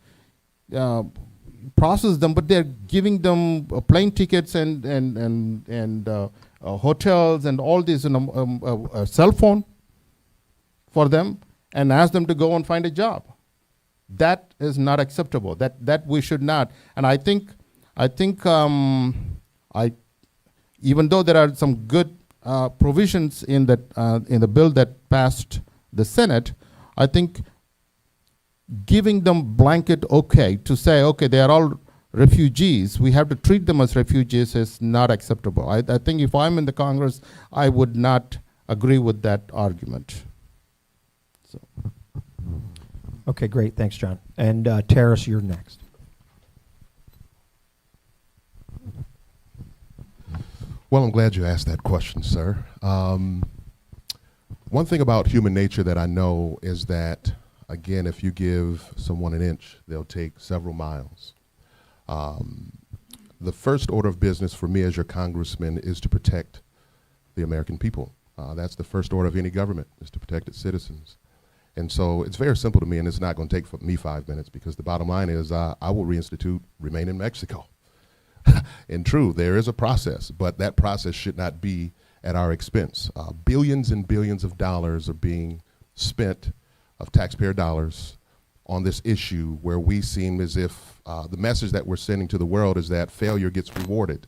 process them, but they're giving them plane tickets and hotels and all this, a cell phone for them, and ask them to go and find a job. That is not acceptable. That we should not. And I think even though there are some good provisions in the bill that passed the Senate, I think giving them blanket okay to say, okay, they are all refugees, we have to treat them as refugees, is not acceptable. I think if I'm in the Congress, I would not agree with that argument. So. Okay, great. Thanks, John. And Terrace, you're next. Well, I'm glad you asked that question, sir. One thing about human nature that I know is that, again, if you give someone an inch, they'll take several miles. The first order of business for me as your congressman is to protect the American people. That's the first order of any government, is to protect its citizens. And so it's very simple to me, and it's not going to take me 5 minutes, because the bottom line is I will reinstitute remain in Mexico. And true, there is a process, but that process should not be at our expense. Billions and billions of dollars are being spent of taxpayer dollars on this issue, where we seem as if the message that we're sending to the world is that failure gets rewarded,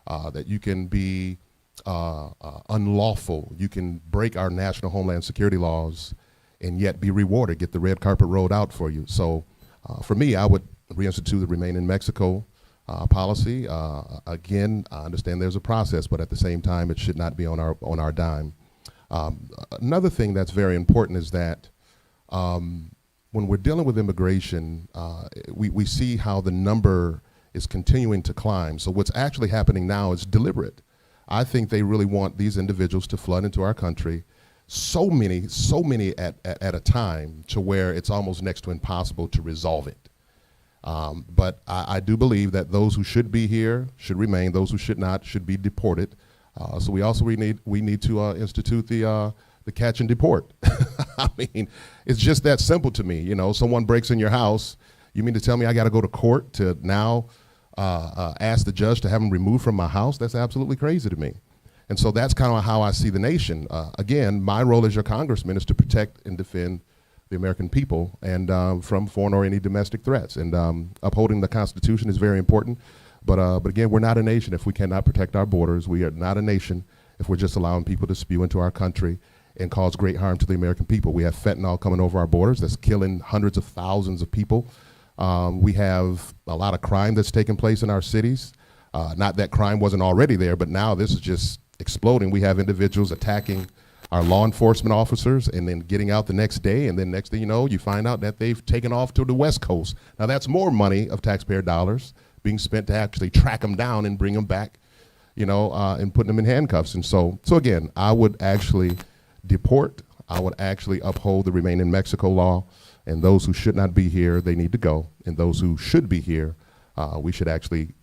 that you can be unlawful, you can break our national homeland security laws and yet be rewarded, get the red carpet rolled out for you. So for me, I would reinstitute the remain in Mexico policy. Again, I understand there's a process, but at the same time, it should not be on our dime. Another thing that's very important is that when we're dealing with immigration, we see how the number is continuing to climb. So what's actually happening now is deliberate. I think they really want these individuals to flood into our country, so many at a time, to where it's almost next to impossible to resolve it. But I do believe that those who should be here should remain. Those who should not should be deported. So we also need to institute the catch-and-deport. I mean, it's just that simple to me. You know, someone breaks in your house. You mean to tell me I got to go to court to now ask the judge to have them removed from my house? That's absolutely crazy to me. And so that's kind of how I see the nation. Again, my role as your congressman is to protect and defend the American people and from foreign or any domestic threats. And upholding the Constitution is very important. But again, we're not a nation if we cannot protect our borders. We are not a nation if we're just allowing people to spew into our country. and cause great harm to the American people. We have fentanyl coming over our borders that's killing hundreds of thousands of people. We have a lot of crime that's taking place in our cities. Not that crime wasn't already there, but now this is just exploding. We have individuals attacking our law enforcement officers and then getting out the next day, and then next thing you know, you find out that they've taken off to the West Coast. Now that's more money of taxpayer dollars being spent to actually track them down and bring them back, and putting them in handcuffs. And so again, I would actually deport. I would actually uphold the Remain in Mexico law, and those who should not be here, they need to go. And those who should be here, we should actually,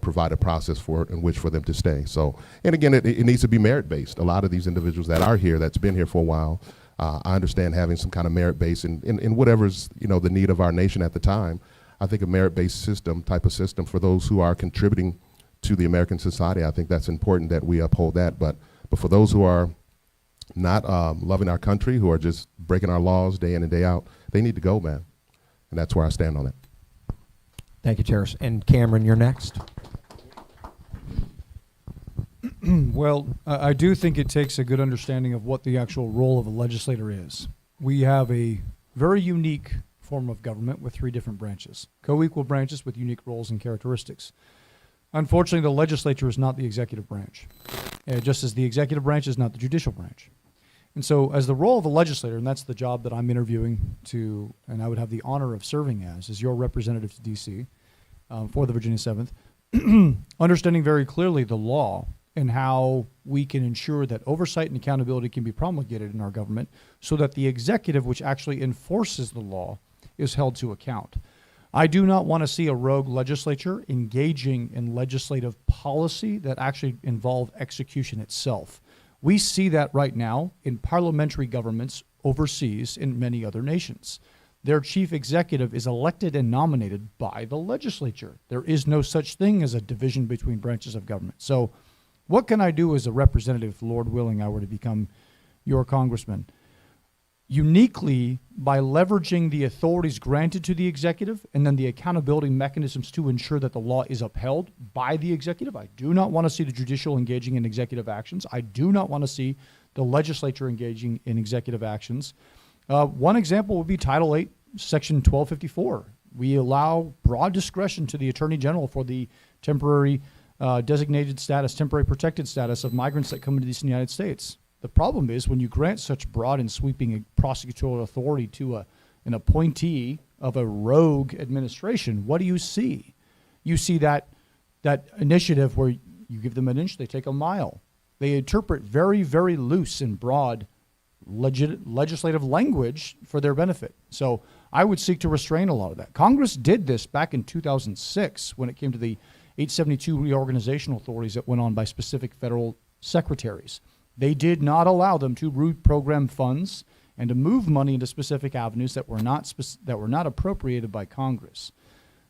provide a process for it in which for them to stay. So, and again, it needs to be merit-based. A lot of these individuals that are here, that's been here for a while, I understand having some kind of merit-based in whatever's, the need of our nation at the time. I think a merit-based type of system for those who are contributing to the American society, I think that's important that we uphold that. But for those who are not loving our country, who are just breaking our laws day in and day out, they need to go, man. And that's where I stand on it. Thank you, Terrace. And Cameron, you're next. Well, I do think it takes a good understanding of what the actual role of a legislator is. We have a very unique form of government with 3 different branches, co-equal branches with unique roles and characteristics. Unfortunately, the legislature is not the executive branch, just as the executive branch is not the judicial branch. And so as the role of a legislator, and that's the job that I'm interviewing to, and I would have the honor of serving as your representative to D.C. For the Virginia 7th, understanding very clearly the law and how we can ensure that oversight and accountability can be promulgated in our government so that the executive, which actually enforces the law, is held to account. I do not want to see a rogue legislature engaging in legislative policy that actually involve execution itself. We see that right now in parliamentary governments overseas in many other nations. Their chief executive is elected and nominated by the legislature. There is no such thing as a division between branches of government. So what can I do as a representative, if Lord willing, I were to become your congressman? Uniquely, by leveraging the authorities granted to the executive and then the accountability mechanisms to ensure that the law is upheld by the executive. I do not want to see the judicial engaging in executive actions. I do not want to see the legislature engaging in executive actions. One example would be Title 8, Section 1254. We allow broad discretion to the Attorney General for the temporary designated status, temporary protected status of migrants that come into the United States. The problem is when you grant such broad and sweeping prosecutorial authority to an appointee of a rogue administration, what do you see? You see that initiative where you give them an inch, they take a mile. They interpret very, very loose and broad legislative language for their benefit. So I would seek to restrain a lot of that. Congress did this back in 2006 when it came to the 872 reorganizational authorities that went on by specific federal secretaries. They did not allow them to reprogram funds and to move money into specific avenues that were not appropriated by Congress.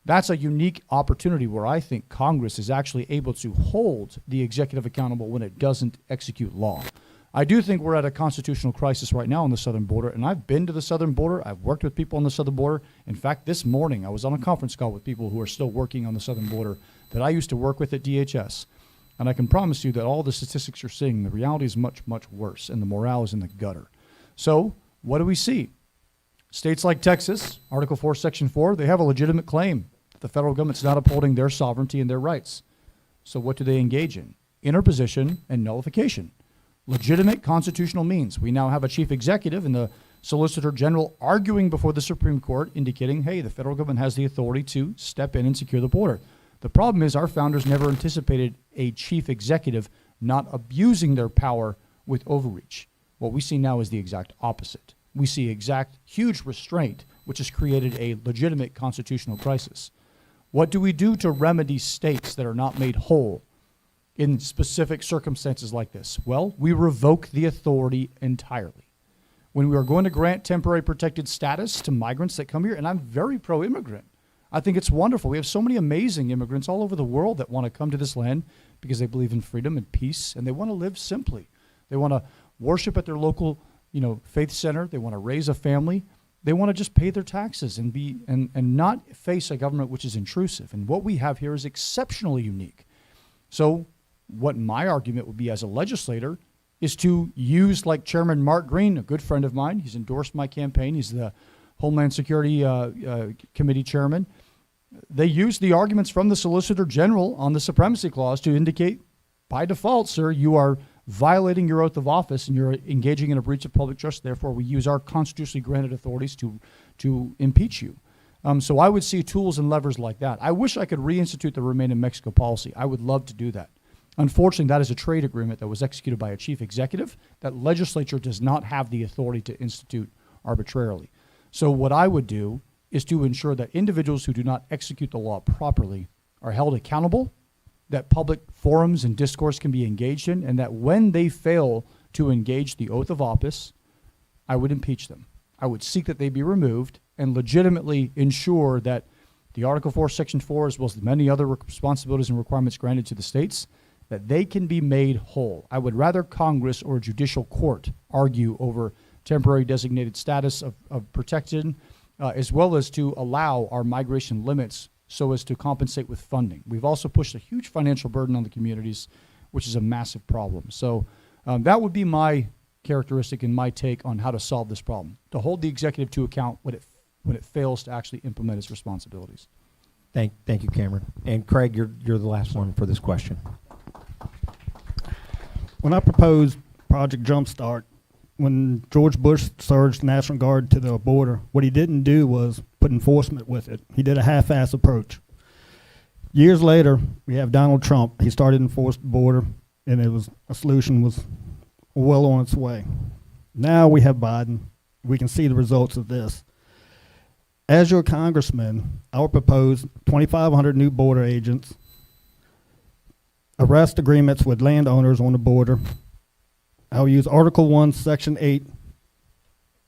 That's a unique opportunity where I think Congress is actually able to hold the executive accountable when it doesn't execute law. I do think we're at a constitutional crisis right now on the southern border, and I've been to the southern border. I've worked with people on the southern border. In fact, this morning I was on a conference call with people who are still working on the southern border that I used to work with at DHS. And I can promise you that all the statistics you're seeing, the reality is much, much worse, and the morale is in the gutter. So what do we see? States like Texas, Article 4, Section 4, they have a legitimate claim that the federal government's not upholding their sovereignty and their rights. So what do they engage in? Interposition and nullification. Legitimate constitutional means. We now have a chief executive and the Solicitor General arguing before the Supreme Court indicating, hey, the federal government has the authority to step in and secure the border. The problem is our founders never anticipated a chief executive not abusing their power with overreach. What we see now is the exact opposite. We see huge restraint, which has created a legitimate constitutional crisis. What do we do to remedy states that are not made whole in specific circumstances like this? Well, we revoke the authority entirely. When we are going to grant temporary protected status to migrants that come here, and I'm very pro-immigrant, I think it's wonderful. We have so many amazing immigrants all over the world that want to come to this land because they believe in freedom and peace, and they want to live simply. They want to worship at their local, faith center. They want to raise a family. They want to just pay their taxes and not face a government which is intrusive. And what we have here is exceptionally unique. So what my argument would be as a legislator, is to use, like Chairman Mark Green, a good friend of mine, he's endorsed my campaign, he's the Homeland Security Committee chairman. They use the arguments from the Solicitor General on the Supremacy Clause to indicate, by default, sir, you are violating your oath of office and you're engaging in a breach of public trust. Therefore, we use our constitutionally granted authorities to impeach you. So I would see tools and levers like that. I wish I could reinstitute the Remain in Mexico policy. I would love to do that. Unfortunately, that is a trade agreement that was executed by a chief executive that legislature does not have the authority to institute arbitrarily. So what I would do is to ensure that individuals who do not execute the law properly are held accountable, that public forums and discourse can be engaged in, and that when they fail to engage the oath of office, I would impeach them. I would seek that they be removed and legitimately ensure that the Article 4, Section 4, as well as the many other responsibilities and requirements granted to the states, that they can be made whole. I would rather Congress or a judicial court argue over temporary designated status of protection, as well as to allow our migration limits so as to compensate with funding. We've also pushed a huge financial burden on the communities, which is a massive problem. So that would be my characteristic and my take on how to solve this problem, to hold the executive to account when it fails to actually implement its responsibilities. Thank you, Cameron. And Craig, you're the last one for this question. When I proposed Project Jumpstart, when George Bush surged National Guard to the border, what he didn't do was put enforcement with it. He did a half-ass approach. Years later, we have Donald Trump. He started to enforce the border, and a solution was well on its way. Now we have Biden. We can see the results of this. As your congressman, I would propose 2,500 new border agents, arrest agreements with landowners on the border. I'll use Article 1, Section 8,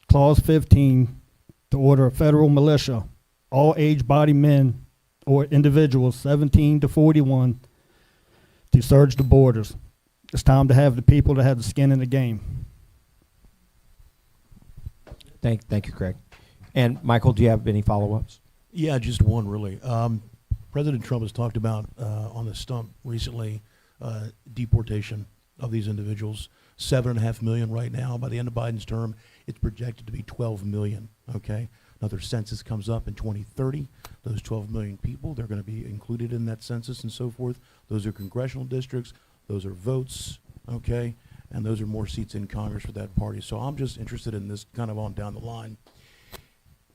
Clause 15 to order a federal militia, all age-body men or individuals 17 to 41 to surge the borders. It's time to have the people that have the skin in the game. Thank you, Craig. And Michael, do you have any follow-ups? Yeah, just one really. President Trump has talked about on the stump recently deportation of these individuals. 7.5 million right now. By the end of Biden's term, it's projected to be 12 million. Okay, another census comes up in 2030. Those 12 million people, they're going to be included in that census and so forth. Those are congressional districts. Those are votes. Okay, and those are more seats in Congress for that party. So I'm just interested in this kind of on down the line.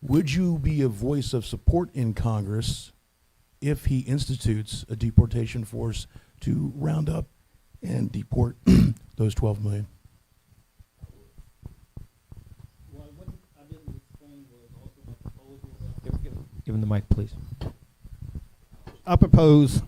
Would you be a voice of support in Congress if he institutes a deportation force to round up and deport those 12 million? Give him the mic, please. I propose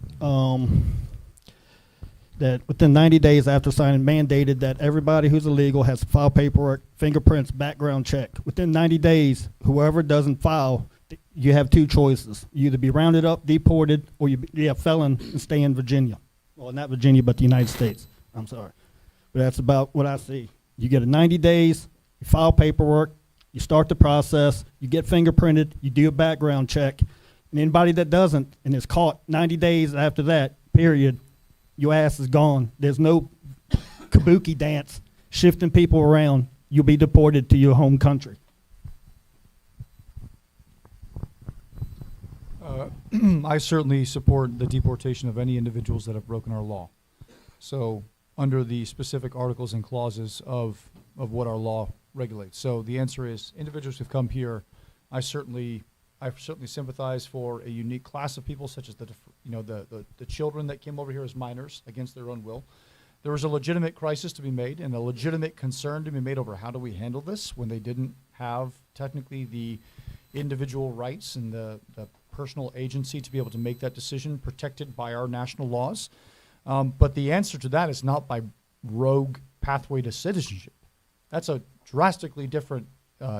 that within 90 days after signing, mandated that everybody who's illegal has to file paperwork, fingerprints, background check. Within 90 days, whoever doesn't file, you have two choices. You either be rounded up, deported, or you be a felon and stay in Virginia. Well, not Virginia, but the United States. I'm sorry. But that's about what I see. You get a 90 days, you file paperwork, you start the process, you get fingerprinted, you do a background check, and anybody that doesn't and is caught 90 days after that, period, your ass is gone. There's no kabuki dance shifting people around. You'll be deported to your home country. I certainly support the deportation of any individuals that have broken our law. So under the specific articles and clauses of what our law regulates. So the answer is individuals who've come here, I certainly sympathize for a unique class of people, such as the children that came over here as minors against their own will. There was a legitimate crisis to be made and a legitimate concern to be made over how do we handle this when they didn't have technically the individual rights and the personal agency to be able to make that decision protected by our national laws. But the answer to that is not by rogue pathway to citizenship. That's a drastically different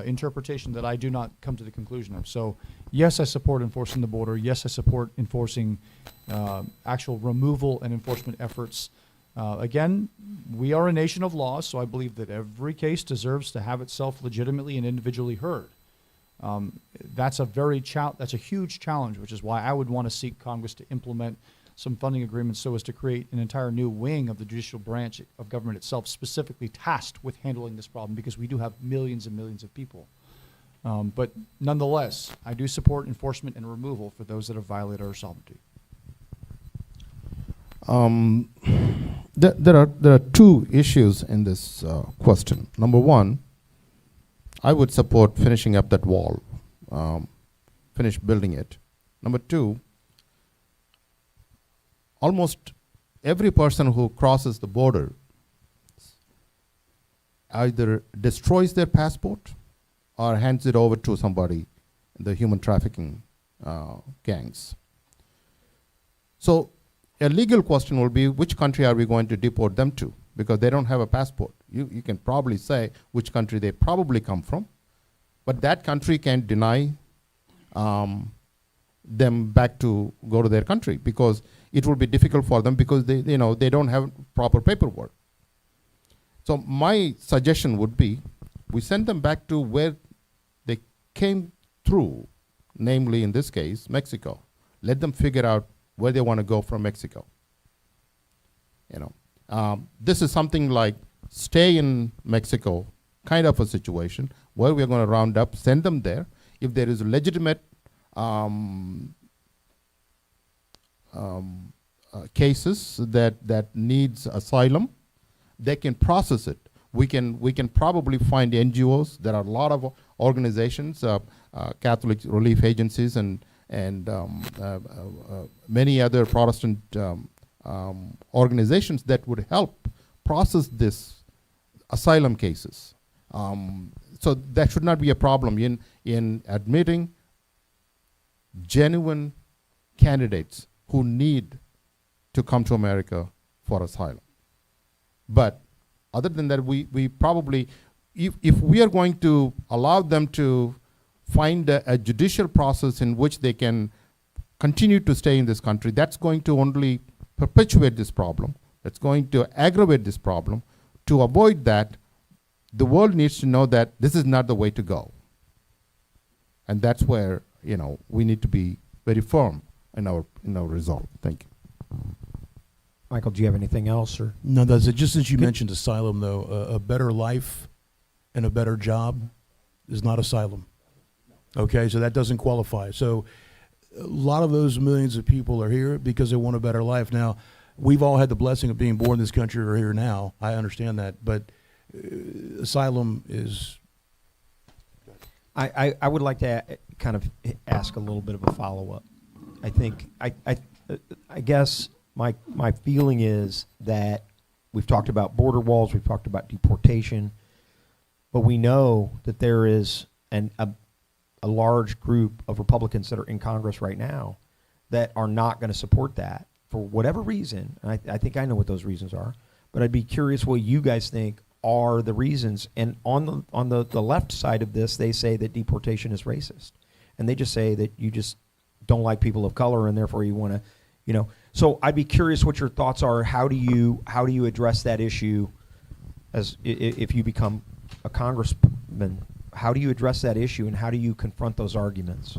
interpretation that I do not come to the conclusion of. So yes, I support enforcing the border. Yes, I support enforcing actual removal and enforcement efforts. Again, we are a nation of laws, so I believe that every case deserves to have itself legitimately and individually heard. That's a huge challenge, which is why I would want to seek Congress to implement some funding agreements so as to create an entire new wing of the judicial branch of government itself, specifically tasked with handling this problem, because we do have millions and millions of people. But nonetheless, I do support enforcement and removal for those that have violated our sovereignty. There are two issues in this question. Number one, I would support finishing up that wall, finish building it. Number two, almost every person who crosses the border either destroys their passport or hands it over to somebody in the human trafficking gangs. So a legal question will be, which country are we going to deport them to? Because they don't have a passport. You can probably say which country they probably come from, but that country can deny them back to go to their country, because it will be difficult for them, because they don't have proper paperwork. So my suggestion would be, we send them back to where they came through, namely in this case, Mexico. Let them figure out where they want to go from Mexico. This is something like stay in Mexico kind of a situation where we're going to round up, send them there. If there is a legitimate cases that needs asylum, they can process it. We can probably find NGOs. There are a lot of organizations, Catholic relief agencies, and many other Protestant organizations that would help process this asylum cases. So that should not be a problem in admitting genuine candidates who need to come to America for asylum. But other than that, we probably, if we are going to allow them to find a judicial process in which they can continue to stay in this country, that's going to only perpetuate this problem. That's going to aggravate this problem. To avoid that, the world needs to know that this is not the way to go. And that's where, we need to be very firm in our resolve. Thank you. Michael, do you have anything else? Or No, that's it. Just since you mentioned asylum, though, a better life and a better job is not asylum. Okay, so that doesn't qualify. So a lot of those millions of people are here because they want a better life. Now, we've all had the blessing of being born in this country or here now. I understand that, but asylum is... I would like to kind of ask a little bit of a follow-up. I think, I guess my feeling is that we've talked about border walls, we've talked about deportation, but we know that there is a large group of Republicans that are in Congress right now that are not going to support that for whatever reason. And I think I know what those reasons are, but I'd be curious what you guys think are the reasons. And on the left side of this, they say that deportation is racist, and they just say that you just don't like people of color, and therefore you want to, So I'd be curious what your thoughts are. How do you address that issue as if you become a congressman? How do you address that issue, and how do you confront those arguments?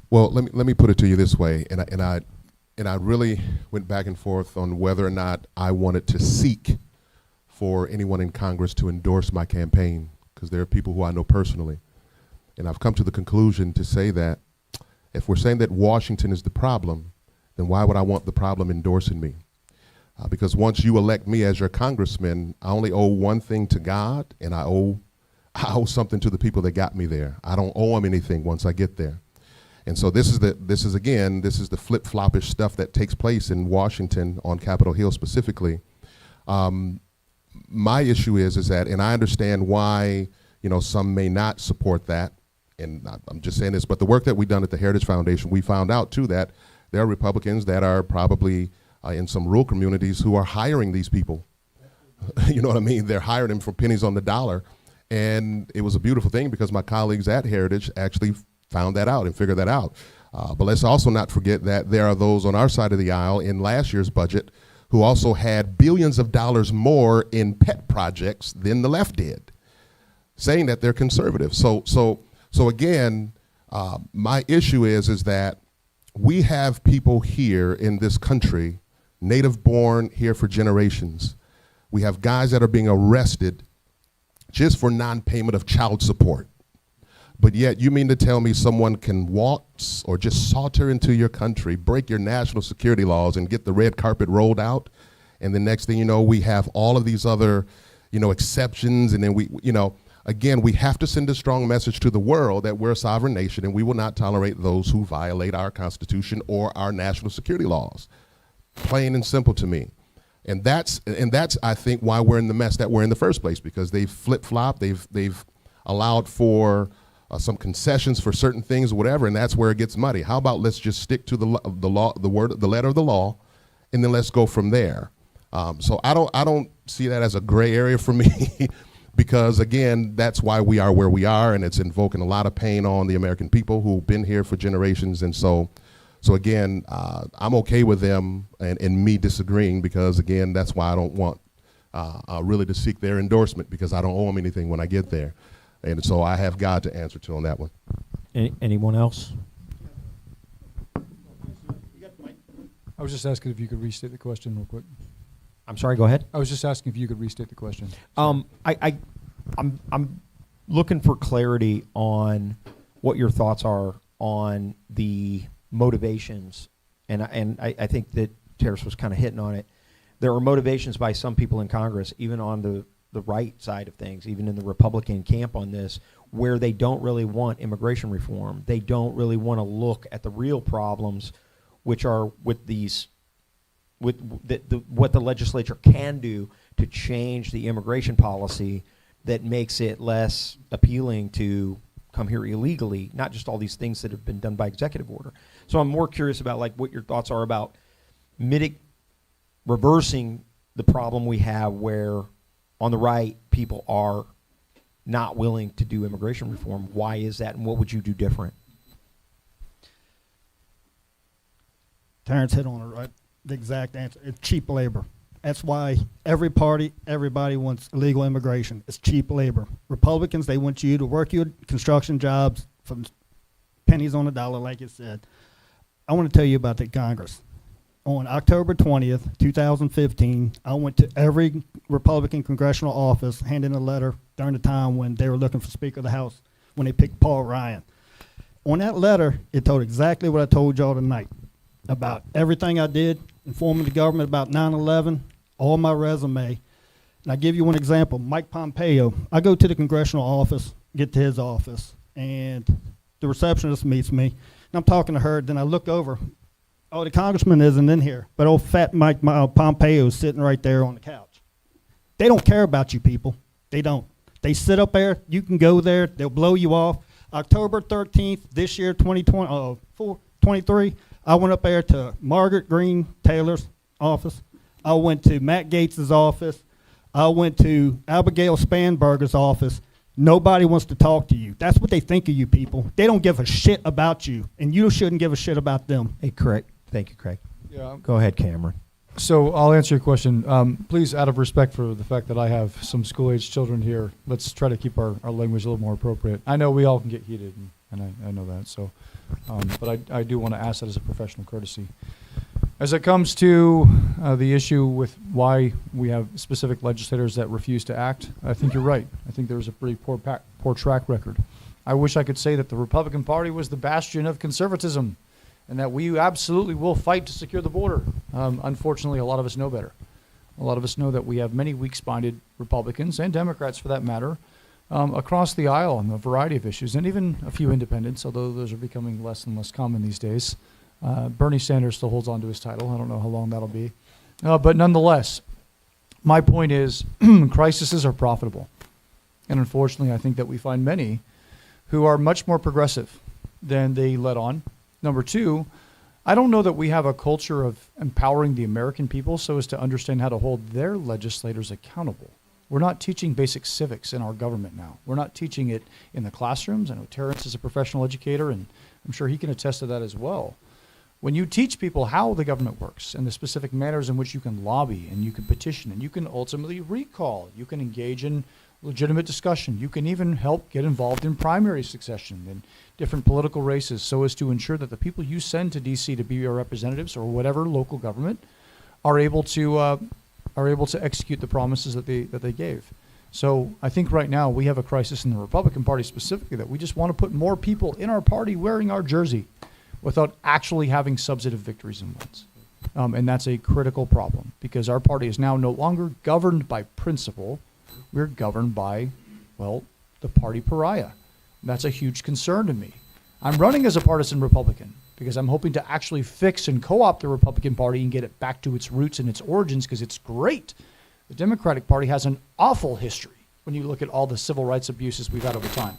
Well, let me put it to you this way, and I really went back and forth on whether or not I wanted to seek for anyone in Congress to endorse my campaign, because there are people who I know personally, and I've come to the conclusion to say that if we're saying that Washington is the problem, then why would I want the problem endorsing me? Because once you elect me as your congressman, I only owe one thing to God, and I owe something to the people that got me there. I don't owe them anything once I get there. And so this is the flip-floppish stuff that takes place in Washington on Capitol Hill specifically. My issue is that, and I understand why, some may not support that, and I'm just saying this, but the work that we've done at the Heritage Foundation, we found out too that there are Republicans that are probably in some rural communities who are hiring these people. You know what I mean? They're hiring them for pennies on the dollar. And it was a beautiful thing because my colleagues at Heritage actually found that out and figured that out. But let's also not forget that there are those on our side of the aisle in last year's budget who also had billions of dollars more in pet projects than the left did, saying that they're conservative. So again, my issue is that we have people here in this country, native born here for generations. We have guys that are being arrested just for non-payment of child support. But yet you mean to tell me someone can waltz or just saunter into your country, break your national security laws and get the red carpet rolled out? And the next thing you know, we have all of these other, exceptions. And then again, we have to send a strong message to the world that we're a sovereign nation and we will not tolerate those who violate our Constitution or our national security laws. Plain and simple to me. And that's I think why we're in the mess that we're in the first place, because they've flip-flopped, they've allowed for some concessions for certain things or whatever, and that's where it gets muddy. How about let's just stick to the law, the letter of the law, and then let's go from there. So I don't see that as a gray area for me. Because again, that's why we are where we are, and it's invoking a lot of pain on the American people who've been here for generations. And so again, I'm okay with them and me disagreeing, because again, that's why I don't want really to seek their endorsement, because I don't owe them anything when I get there. And so I have God to answer to on that one. Anyone else? I was just asking if you could restate the question real quick. I'm sorry, go ahead. I was just asking if you could restate the question. I'm looking for clarity on what your thoughts are on the motivations, and I think that Terrace was kind of hitting on it. There are motivations by some people in Congress, even on the right side of things, even in the Republican camp on this, where they don't really want immigration reform. They don't really want to look at the real problems, which are with these, with what the legislature can do to change the immigration policy that makes it less appealing to come here illegally, not just all these things that have been done by executive order. So I'm more curious about like what your thoughts are about reversing the problem we have where on the right people are not willing to do immigration reform. Why is that, and what would you do different? Terrence hit on it, right? The exact answer. It's cheap labor. That's why everybody wants illegal immigration. It's cheap labor. Republicans, they want you to work your construction jobs for pennies on the dollar, like you said. I want to tell you about the Congress. On October 20th, 2015, I went to every Republican congressional office handing a letter during the time when they were looking for Speaker of the House when they picked Paul Ryan. On that letter, it told exactly what I told y'all tonight about everything I did, informing the government about 9/11, all my resume. And I give you one example, Mike Pompeo. I go to the congressional office, get to his office, and the receptionist meets me, and I'm talking to her, then I look over, oh, the congressman isn't in here, but old fat Mike Pompeo is sitting right there on the couch. They don't care about you people. They don't. They sit up there, you can go there, they'll blow you off. October 13th, this year, 2023, I went up there to Margaret Green Taylor's office. I went to Matt Gaetz's office. I went to Abigail Spanberger's office. Nobody wants to talk to you. That's what they think of you people. They don't give a shit about you, and you shouldn't give a shit about them. Hey, Craig. Thank you, Craig. Yeah. Go ahead, Cameron. So I'll answer your question. Please, out of respect for the fact that I have some school-age children here, let's try to keep our language a little more appropriate. I know we all can get heated, and I know that. So, but I do want to ask that as a professional courtesy. As it comes to the issue with why we have specific legislators that refuse to act, I think you're right. I think there's a pretty poor track record. I wish I could say that the Republican Party was the bastion of conservatism and that we absolutely will fight to secure the border. Unfortunately, a lot of us know better. A lot of us know that we have many weak-spined Republicans and Democrats, for that matter, across the aisle on a variety of issues, and even a few independents, although those are becoming less and less common these days. Bernie Sanders still holds on to his title. I don't know how long that'll be. But nonetheless, my point is crises are profitable. And unfortunately, I think that we find many who are much more progressive than they let on. Number two, I don't know that we have a culture of empowering the American people so as to understand how to hold their legislators accountable. We're not teaching basic civics in our government now. We're not teaching it in the classrooms. I know Terrence is a professional educator, and I'm sure he can attest to that as well. When you teach people how the government works and the specific manners in which you can lobby and you can petition and you can ultimately recall, you can engage in legitimate discussion. You can even help get involved in primary succession and different political races so as to ensure that the people you send to DC to be your representatives or whatever local government are able to execute the promises that they gave. So I think right now we have a crisis in the Republican Party specifically that we just want to put more people in our party wearing our jersey without actually having substantive victories and wins. And that's a critical problem because our party is now no longer governed by principle. We're governed by, well, the party pariah. That's a huge concern to me. I'm running as a partisan Republican because I'm hoping to actually fix and co-opt the Republican Party and get it back to its roots and its origins because it's great. The Democratic Party has an awful history when you look at all the civil rights abuses we've had over time.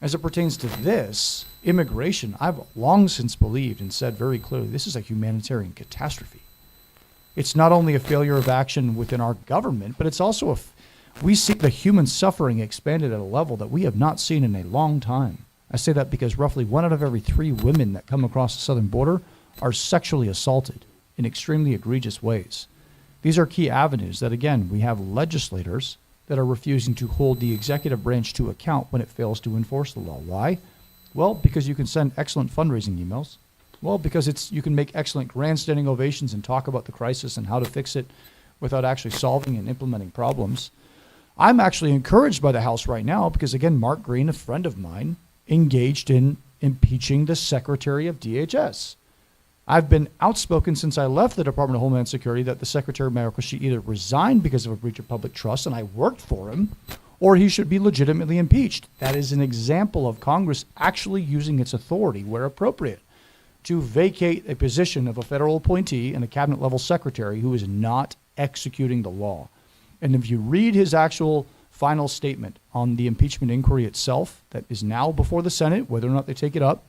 As it pertains to this, immigration, I've long since believed and said very clearly, this is a humanitarian catastrophe. It's not only a failure of action within our government, but it's also we see the human suffering expanded at a level that we have not seen in a long time. I say that because roughly 1 out of every 3 women that come across the southern border are sexually assaulted in extremely egregious ways. These are key avenues that, again, we have legislators that are refusing to hold the executive branch to account when it fails to enforce the law. Why? Well, because you can send excellent fundraising emails. Well, because you can make excellent grandstanding ovations and talk about the crisis and how to fix it without actually solving and implementing problems. I'm actually encouraged by the House right now because, again, Mark Green, a friend of mine, engaged in impeaching the Secretary of DHS. I've been outspoken since I left the Department of Homeland Security that the Secretary of America should either resign because of a breach of public trust, and I worked for him, or he should be legitimately impeached. That is an example of Congress actually using its authority where appropriate to vacate a position of a federal appointee and a cabinet-level secretary who is not executing the law. And if you read his actual final statement on the impeachment inquiry itself that is now before the Senate, whether or not they take it up,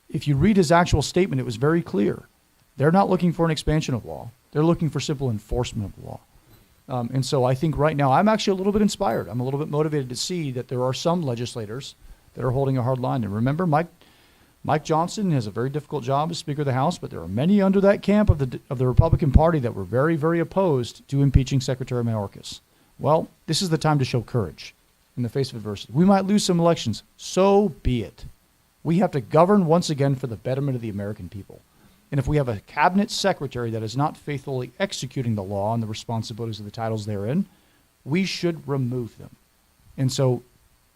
if you read his actual statement, it was very clear. They're not looking for an expansion of law. They're looking for simple enforcement of the law. And so I think right now I'm actually a little bit inspired. I'm a little bit motivated to see that there are some legislators that are holding a hard line. And remember, Mike Johnson has a very difficult job as Speaker of the House, but there are many under that camp of the Republican Party that were very, very opposed to impeaching Secretary Mayorkas. Well, this is the time to show courage in the face of adversity. We might lose some elections. So be it. We have to govern once again for the betterment of the American people. And if we have a cabinet secretary that is not faithfully executing the law and the responsibilities of the titles therein, we should remove them. And so,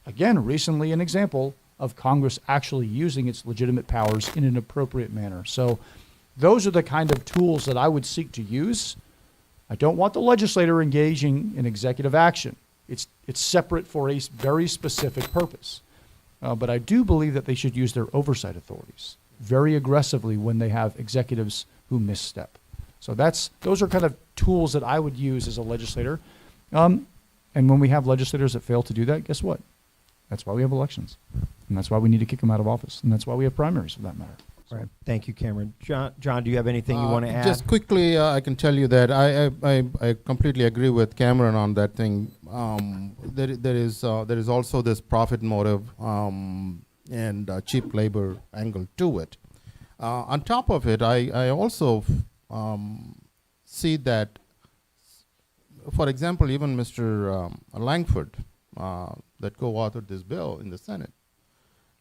again, recently an example of Congress actually using its legitimate powers in an appropriate manner. So those are the kind of tools that I would seek to use. I don't want the legislator engaging in executive action. It's separate for a very specific purpose. But I do believe that they should use their oversight authorities very aggressively when they have executives who misstep. So those are kind of tools that I would use as a legislator. And when we have legislators that fail to do that, guess what? That's why we have elections. And that's why we need to kick them out of office. And that's why we have primaries, for that matter. Right. Thank you, Cameron. John, do you have anything you want to add? Just quickly, I can tell you that I completely agree with Cameron on that thing. There is also this profit motive and cheap labor angle to it. On top of it, I also see that, for example, even Mr. Langford, that co-authored this bill in the Senate,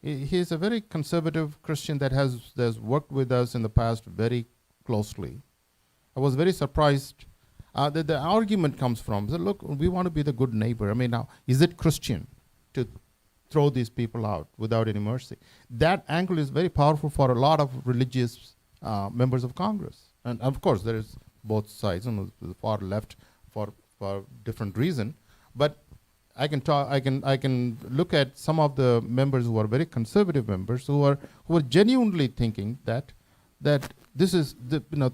he's a very conservative Christian that has worked with us in the past very closely. I was very surprised that the argument comes from, look, we want to be the good neighbor. I mean, now, is it Christian to throw these people out without any mercy? That angle is very powerful for a lot of religious members of Congress. And of course, there is both sides, and the far left for different reason. But I can look at some of the members who are very conservative members who are genuinely thinking that this is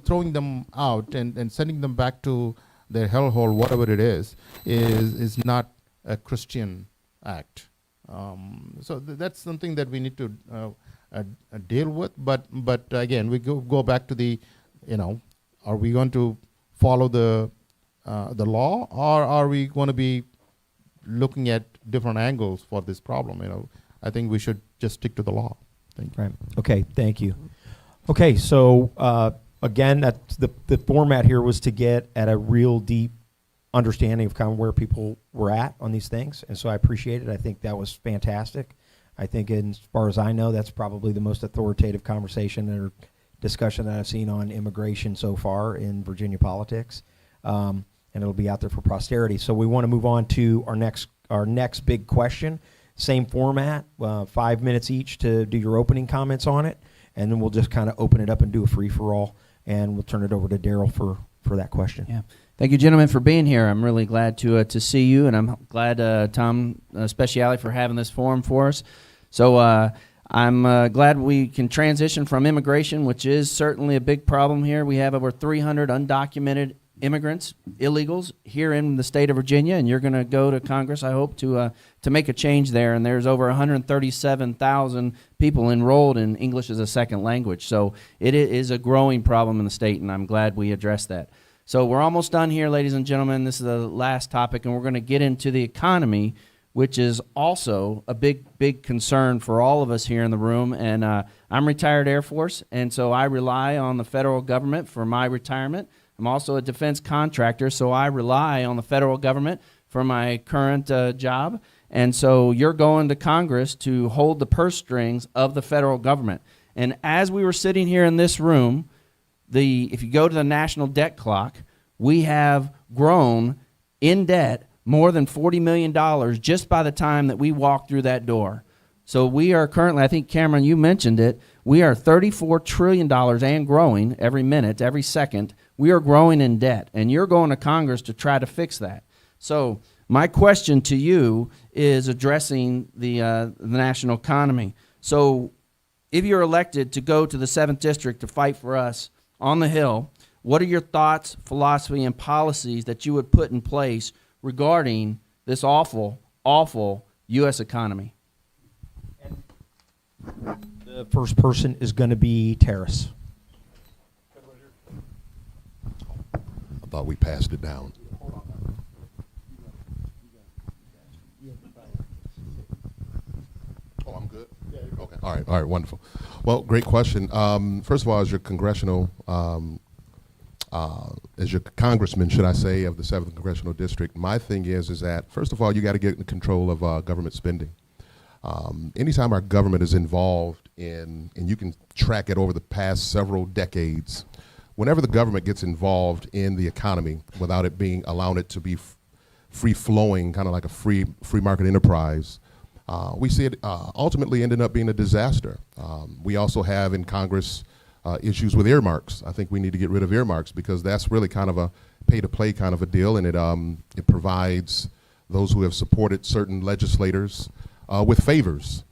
throwing them out and sending them back to their hellhole, whatever it is not a Christian act. So that's something that we need to deal with. But again, we go back to the, are we going to follow the law, or are we going to be looking at different angles for this problem? I think we should just stick to the law. Thank you. Right. Okay. Thank you. Okay. So again, that's the format here was to get at a real deep understanding of kind of where people were at on these things, and so I appreciate it. I think that was fantastic. I think, as far as I know, that's probably the most authoritative conversation or discussion that I've seen on immigration so far in Virginia politics, and it'll be out there for posterity. So we want to move on to our next big question. Same format, 5 minutes each to do your opening comments on it, and then we'll just kind of open it up and do a free-for-all, and we'll turn it over to Daryl for that question. Yeah. Thank you, gentlemen, for being here. I'm really glad to see you, and I'm glad, Tom Speciale, for having this forum for us. So I'm glad we can transition from immigration, which is certainly a big problem here. We have over 300 undocumented immigrants, illegals, here in the state of Virginia, and you're going to go to Congress, I hope, to make a change there. And there's over 137,000 people enrolled in English as a second language. So it is a growing problem in the state, and I'm glad we addressed that. So we're almost done here, ladies and gentlemen. This is the last topic, and we're going to get into the economy, which is also a big concern for all of us here in the room. And I'm retired Air Force, and so I rely on the federal government for my retirement. I'm also a defense contractor, so I rely on the federal government for my current job. And so you're going to Congress to hold the purse strings of the federal government. And as we were sitting here in this room, if you go to the national debt clock, we have grown in debt more than $40 million just by the time that we walk through that door. So we are currently, I think, Cameron, you mentioned it, we are $34 trillion and growing every minute, every second. We are growing in debt, and you're going to Congress to try to fix that. So my question to you is addressing the national economy. So if you're elected to go to the 7th District to fight for us on the Hill, what are your thoughts, philosophy, and policies that you would put in place regarding this awful, awful U.S. economy? The first person is going to be Terrace. I thought we passed it down. Oh, I'm good? Okay. All right, wonderful. Well, great question. First of all, as your congressman, should I say, of the 7th Congressional District, my thing is that, first of all, you got to get in control of government spending. Anytime our government is involved in, and you can track it over the past several decades, whenever the government gets involved in the economy without it allowing it to be free-flowing, kind of like a free market enterprise, we see it ultimately ending up being a disaster. We also have in Congress issues with earmarks. I think we need to get rid of earmarks because that's really kind of a pay-to-play kind of a deal, and it provides those who have supported certain legislators with favors.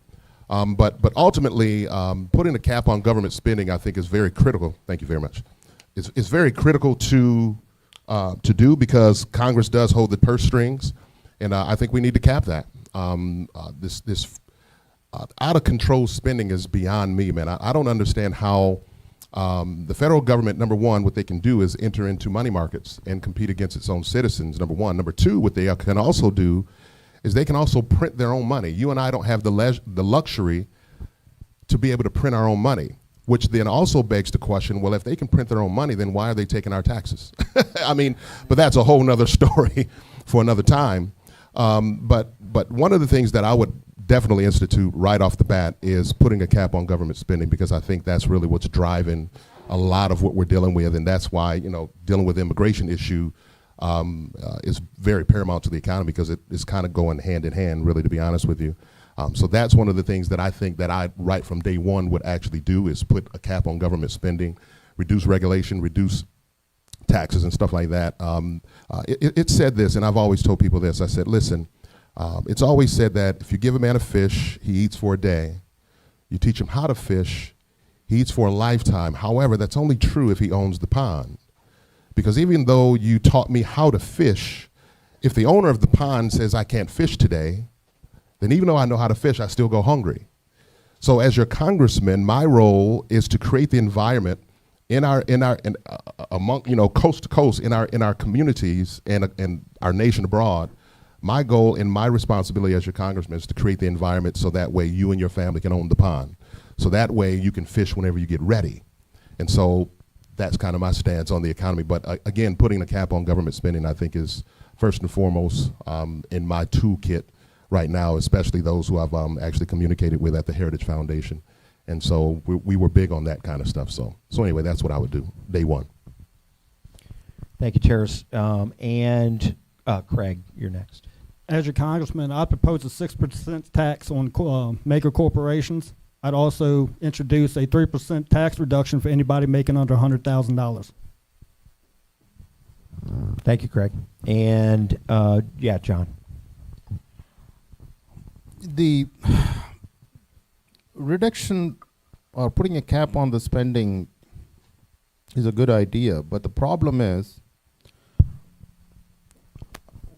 But ultimately, putting a cap on government spending, I think, is very critical. Thank you very much. It's very critical to do because Congress does hold the purse strings, and I think we need to cap that. This out of control spending is beyond me, man. I don't understand how the federal government, number one, what they can do is enter into money markets and compete against its own citizens, number one. Number two, what they can also do is they can also print their own money. You and I don't have the luxury to be able to print our own money, which then also begs the question, well, if they can print their own money, then why are they taking our taxes? I mean, but that's a whole nother story for another time. But one of the things that I would definitely institute right off the bat is putting a cap on government spending, because I think that's really what's driving a lot of what we're dealing with, and that's why, dealing with the immigration issue is very paramount to the economy, because it is kind of going hand in hand, really, to be honest with you. So that's one of the things that I think that I, right from day one, would actually do is put a cap on government spending, reduce regulation, reduce taxes and stuff like that. It said this, and I've always told people this. I said, listen, it's always said that if you give a man a fish, he eats for a day. You teach him how to fish, he eats for a lifetime. However, that's only true if he owns the pond. Because even though you taught me how to fish, if the owner of the pond says I can't fish today, then even though I know how to fish, I still go hungry. So as your congressman, my role is to create the environment among coast to coast in our communities and our nation abroad. My goal and my responsibility as your congressman is to create the environment so that way you and your family can own the pond. So that way you can fish whenever you get ready. And so that's kind of my stance on the economy. But again, putting a cap on government spending, I think, is first and foremost in my toolkit right now, especially those who I've actually communicated with at the Heritage Foundation. And so we were big on that kind of stuff. So anyway, that's what I would do, day one. Thank you, Terrace. And Craig, you're next. As your congressman, I propose a 6% tax on maker corporations. I'd also introduce a 3% tax reduction for anybody making under $100,000. Thank you, Craig. And yeah, John. The reduction or putting a cap on the spending is a good idea, but the problem is,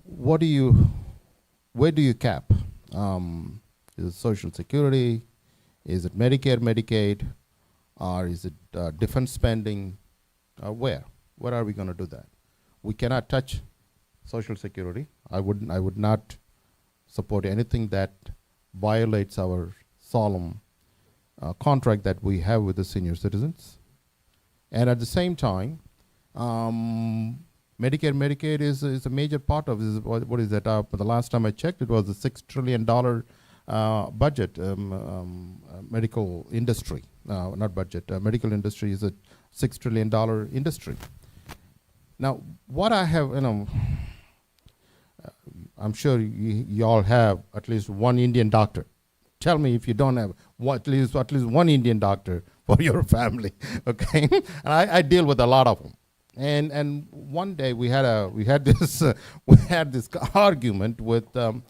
where do you cap? Is it Social Security? Is it Medicare, Medicaid? Or is it defense spending? Where are we going to do that? We cannot touch Social Security. I would not support anything that violates our solemn contract that we have with the senior citizens. And at the same time, Medicare, Medicaid is a major part of this. What is that? The last time I checked, it was a $6 trillion budget. Medical industry, not budget. Medical industry is a $6 trillion industry. Now, what I have, I'm sure you all have at least one Indian doctor. Tell me if you don't have at least one Indian doctor for your family, okay? And I deal with a lot of them. And one day we had this argument with the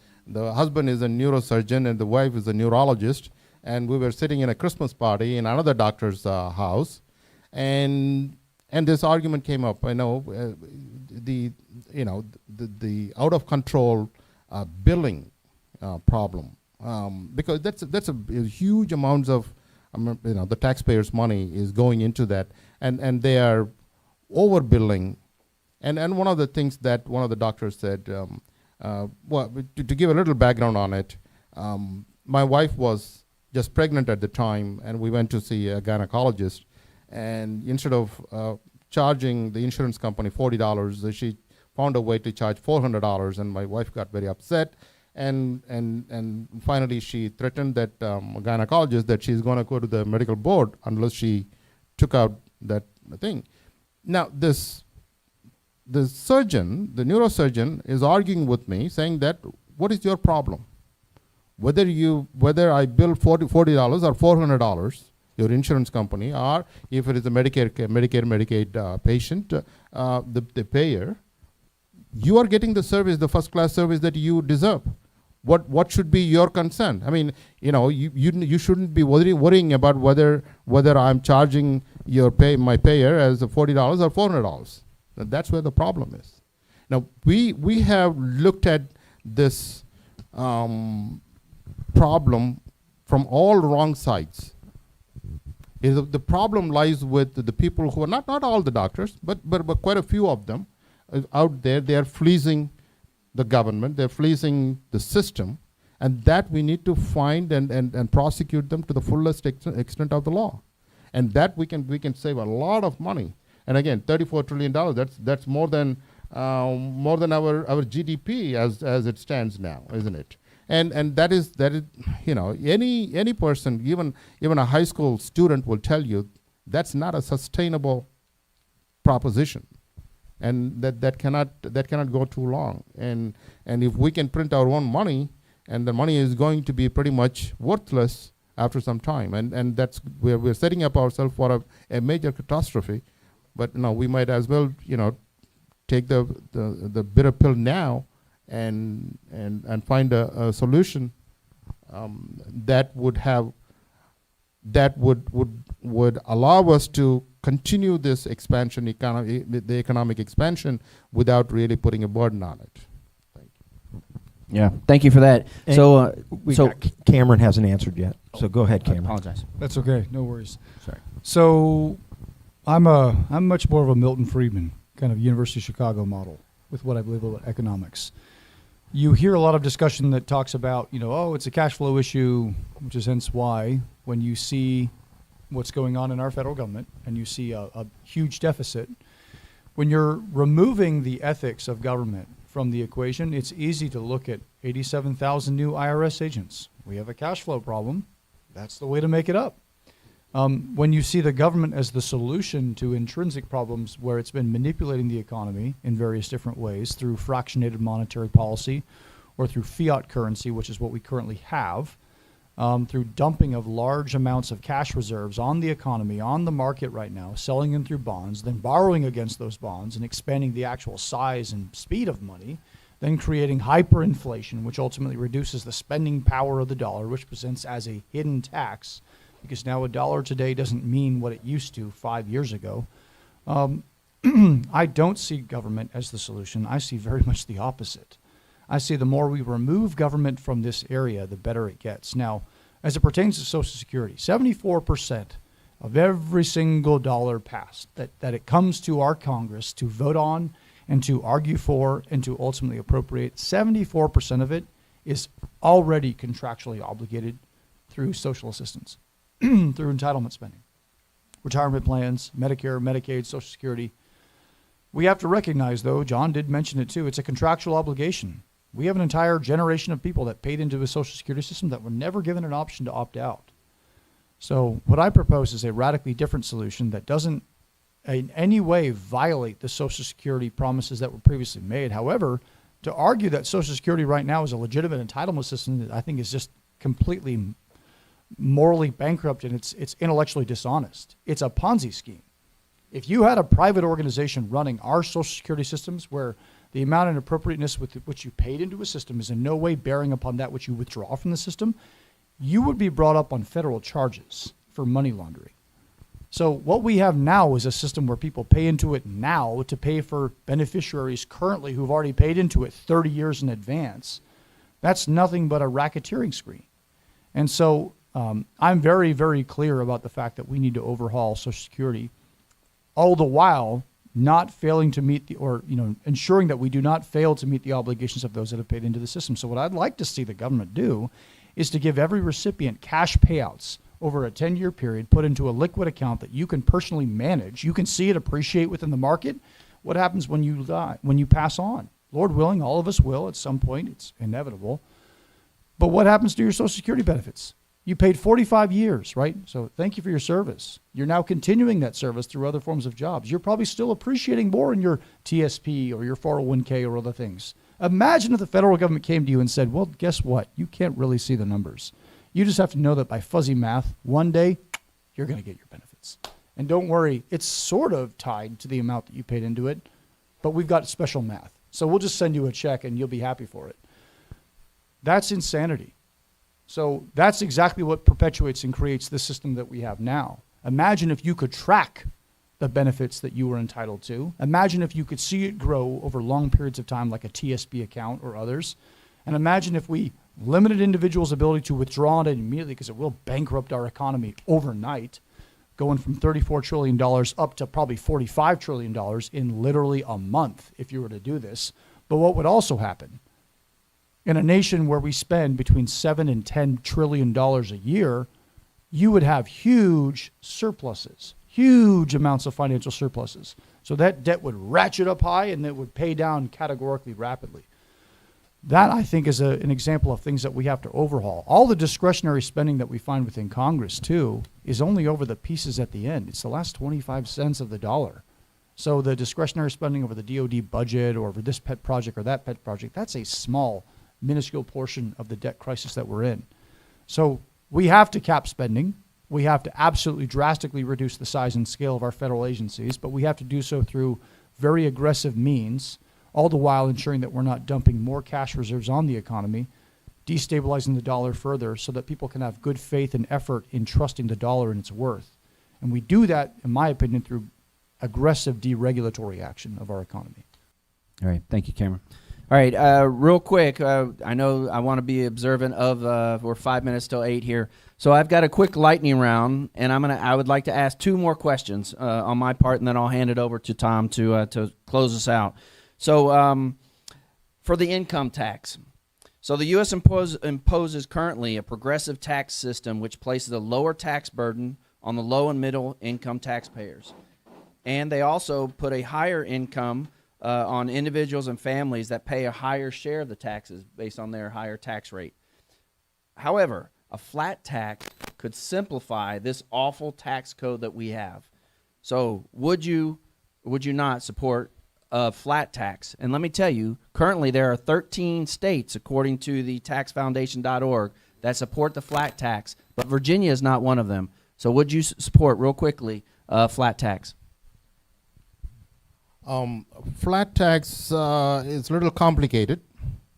husband is a neurosurgeon and the wife is a neurologist, and we were sitting in a Christmas party in another doctor's house, and this argument came up. I know the out of control billing problem, because that's a huge amounts of the taxpayers' money is going into that, and they are overbilling. And one of the things that one of the doctors said, well, to give a little background on it, my wife was just pregnant at the time, and we went to see a gynecologist. And instead of charging the insurance company $40, she found a way to charge $400, and my wife got very upset. And finally, she threatened that gynecologist that she's going to go to the medical board unless she took out that thing. Now, the surgeon, the neurosurgeon, is arguing with me, saying that, what is your problem? Whether I bill $40 or $400, your insurance company, or if it is a Medicare, Medicaid patient, the payer, you are getting the service, the first-class service that you deserve. What should be your concern? I mean, you shouldn't be worrying about whether I'm charging my payer as $40 or $400. That's where the problem is. Now we have looked at this problem from all wrong sides. The problem lies with the people who are not all the doctors, but quite a few of them out there. They are fleecing the government, they're fleecing the system, and that we need to find and prosecute them to the fullest extent of the law. And that we can save a lot of money. And again, $34 trillion, that's more than our GDP as it stands now, isn't it? And that is any person, even a high school student will tell you that's not a sustainable proposition. And that cannot go too long. And if we can print our own money, and the money is going to be pretty much worthless after some time, and that's we're setting up ourselves for a major catastrophe. But we might as well take the bitter pill now and find a solution that would allow us to continue this expansion, the economic expansion, without really putting a burden on it. Thank you. Yeah, thank you for that. And Cameron hasn't answered yet, so go ahead, I Cameron. apologize. That's okay. No worries. Sorry. So I'm much more of a Milton Friedman kind of University of Chicago model with what I believe about economics. You hear a lot of discussion that talks about, it's a cash flow issue, which is hence why when you see what's going on in our federal government and you see a huge deficit, when you're removing the ethics of government from the equation, it's easy to look at 87,000 new IRS agents. We have a cash flow problem. That's the way to make it up. When you see the government as the solution to intrinsic problems where it's been manipulating the economy in various different ways through fractionated monetary policy or through fiat currency, which is what we currently have, through dumping of large amounts of cash reserves on the economy, on the market right now, selling them through bonds, then borrowing against those bonds and expanding the actual size and speed of money, then creating hyperinflation, which ultimately reduces the spending power of the dollar, which presents as a hidden tax, because now a dollar today doesn't mean what it used to 5 years ago. I don't see government as the solution. I see very much the opposite. I see the more we remove government from this area, the better it gets. Now, as it pertains to Social Security, 74% of every single dollar passed that it comes to our Congress to vote on and to argue for and to ultimately appropriate, 74% of it is already contractually obligated through social assistance, through entitlement spending, retirement plans, Medicare, Medicaid, Social Security. We have to recognize, though, John did mention it too, it's a contractual obligation. We have an entire generation of people that paid into a Social Security system that were never given an option to opt out. So what I propose is a radically different solution that doesn't in any way violate the Social Security promises that were previously made. However, to argue that Social Security right now is a legitimate entitlement system, I think is just completely morally bankrupt, and it's intellectually dishonest. It's a Ponzi scheme. If you had a private organization running our Social Security systems where the amount and appropriateness with which you paid into a system is in no way bearing upon that which you withdraw from the system, you would be brought up on federal charges for money laundering. So what we have now is a system where people pay into it now to pay for beneficiaries currently who've already paid into it 30 years in advance. That's nothing but a racketeering spree. And so I'm very, very clear about the fact that we need to overhaul Social Security, all the while not failing to meet ensuring that we do not fail to meet the obligations of those that have paid into the system. So what I'd like to see the government do is to give every recipient cash payouts over a 10-year period, put into a liquid account that you can personally manage. You can see it appreciate within the market. What happens when you die, when you pass on? Lord willing, all of us will at some point. It's inevitable. But what happens to your Social Security benefits? You paid 45 years, right? So thank you for your service. You're now continuing that service through other forms of jobs. You're probably still appreciating more in your TSP or your 401k or other things. Imagine if the federal government came to you and said, well, guess what? You can't really see the numbers. You just have to know that by fuzzy math, one day you're going to get your benefits. And don't worry, it's sort of tied to the amount that you paid into it, but we've got special math. So we'll just send you a check and you'll be happy for it. That's insanity. So that's exactly what perpetuates and creates the system that we have now. Imagine if you could track the benefits that you were entitled to. Imagine if you could see it grow over long periods of time like a TSP account or others. And imagine if we limited individuals' ability to withdraw it immediately, because it will bankrupt our economy overnight, going from $34 trillion up to probably $45 trillion in literally a month if you were to do this. But what would also happen? In a nation where we spend between $7 and $10 trillion a year, you would have huge surpluses, huge amounts of financial surpluses. So that debt would ratchet up high and it would pay down categorically rapidly. That, I think, is an example of things that we have to overhaul. All the discretionary spending that we find within Congress, too, is only over the pieces at the end. It's the last 25 cents of the dollar. So the discretionary spending over the DOD budget or over this pet project or that pet project, that's a small, minuscule portion of the debt crisis that we're in. So we have to cap spending. We have to absolutely drastically reduce the size and scale of our federal agencies, but we have to do so through very aggressive means, all the while ensuring that we're not dumping more cash reserves on the economy, destabilizing the dollar further so that people can have good faith and effort in trusting the dollar and its worth. And we do that, in my opinion, through aggressive deregulatory action of our economy. All right. Thank you, Cameron. All right. Real quick, I know I want to be observant of we're 5 minutes till 8 here. So I've got a quick lightning round, and I would like to ask 2 more questions on my part, and then I'll hand it over to Tom to close us out. So for the income tax. So the U.S. imposes currently a progressive tax system which places a lower tax burden on the low and middle income taxpayers. And they also put a higher income on individuals and families that pay a higher share of the taxes based on their higher tax rate. However, a flat tax could simplify this awful tax code that we have. So would you not support a flat tax? And let me tell you, currently there are 13 states, according to the taxfoundation.org, that support the flat tax, but Virginia is not one of them. So would you support, real quickly, a flat tax? Flat tax is a little complicated,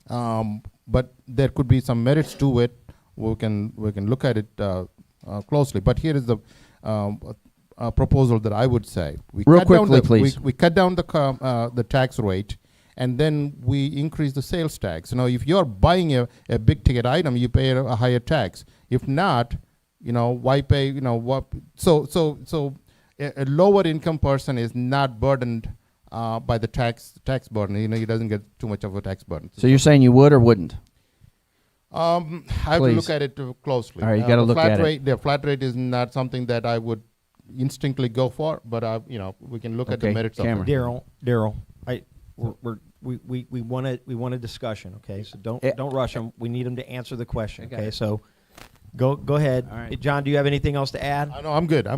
but there could be some merits to it. We can look at it closely. But here is the proposal that I would say. We Real cut quickly, down the, please. We cut down the tax rate, and then we increase the sales tax. If you're buying a big ticket item, you pay a higher tax. If not, why pay? What? So a lower income person is not burdened by the tax burden. He doesn't get too much of a tax burden. So you're saying you would or wouldn't? I have to Please. look at it closely. All right, you got to look at it. The flat rate is not something that I would instinctively go for, but we can look at the Okay, merits Cameron. of it. Daryl, we want a discussion. Okay, so don't rush them. We need them to answer the question. I got Okay, it. so go ahead. All right. John, do you have anything else to add? I know I'm good.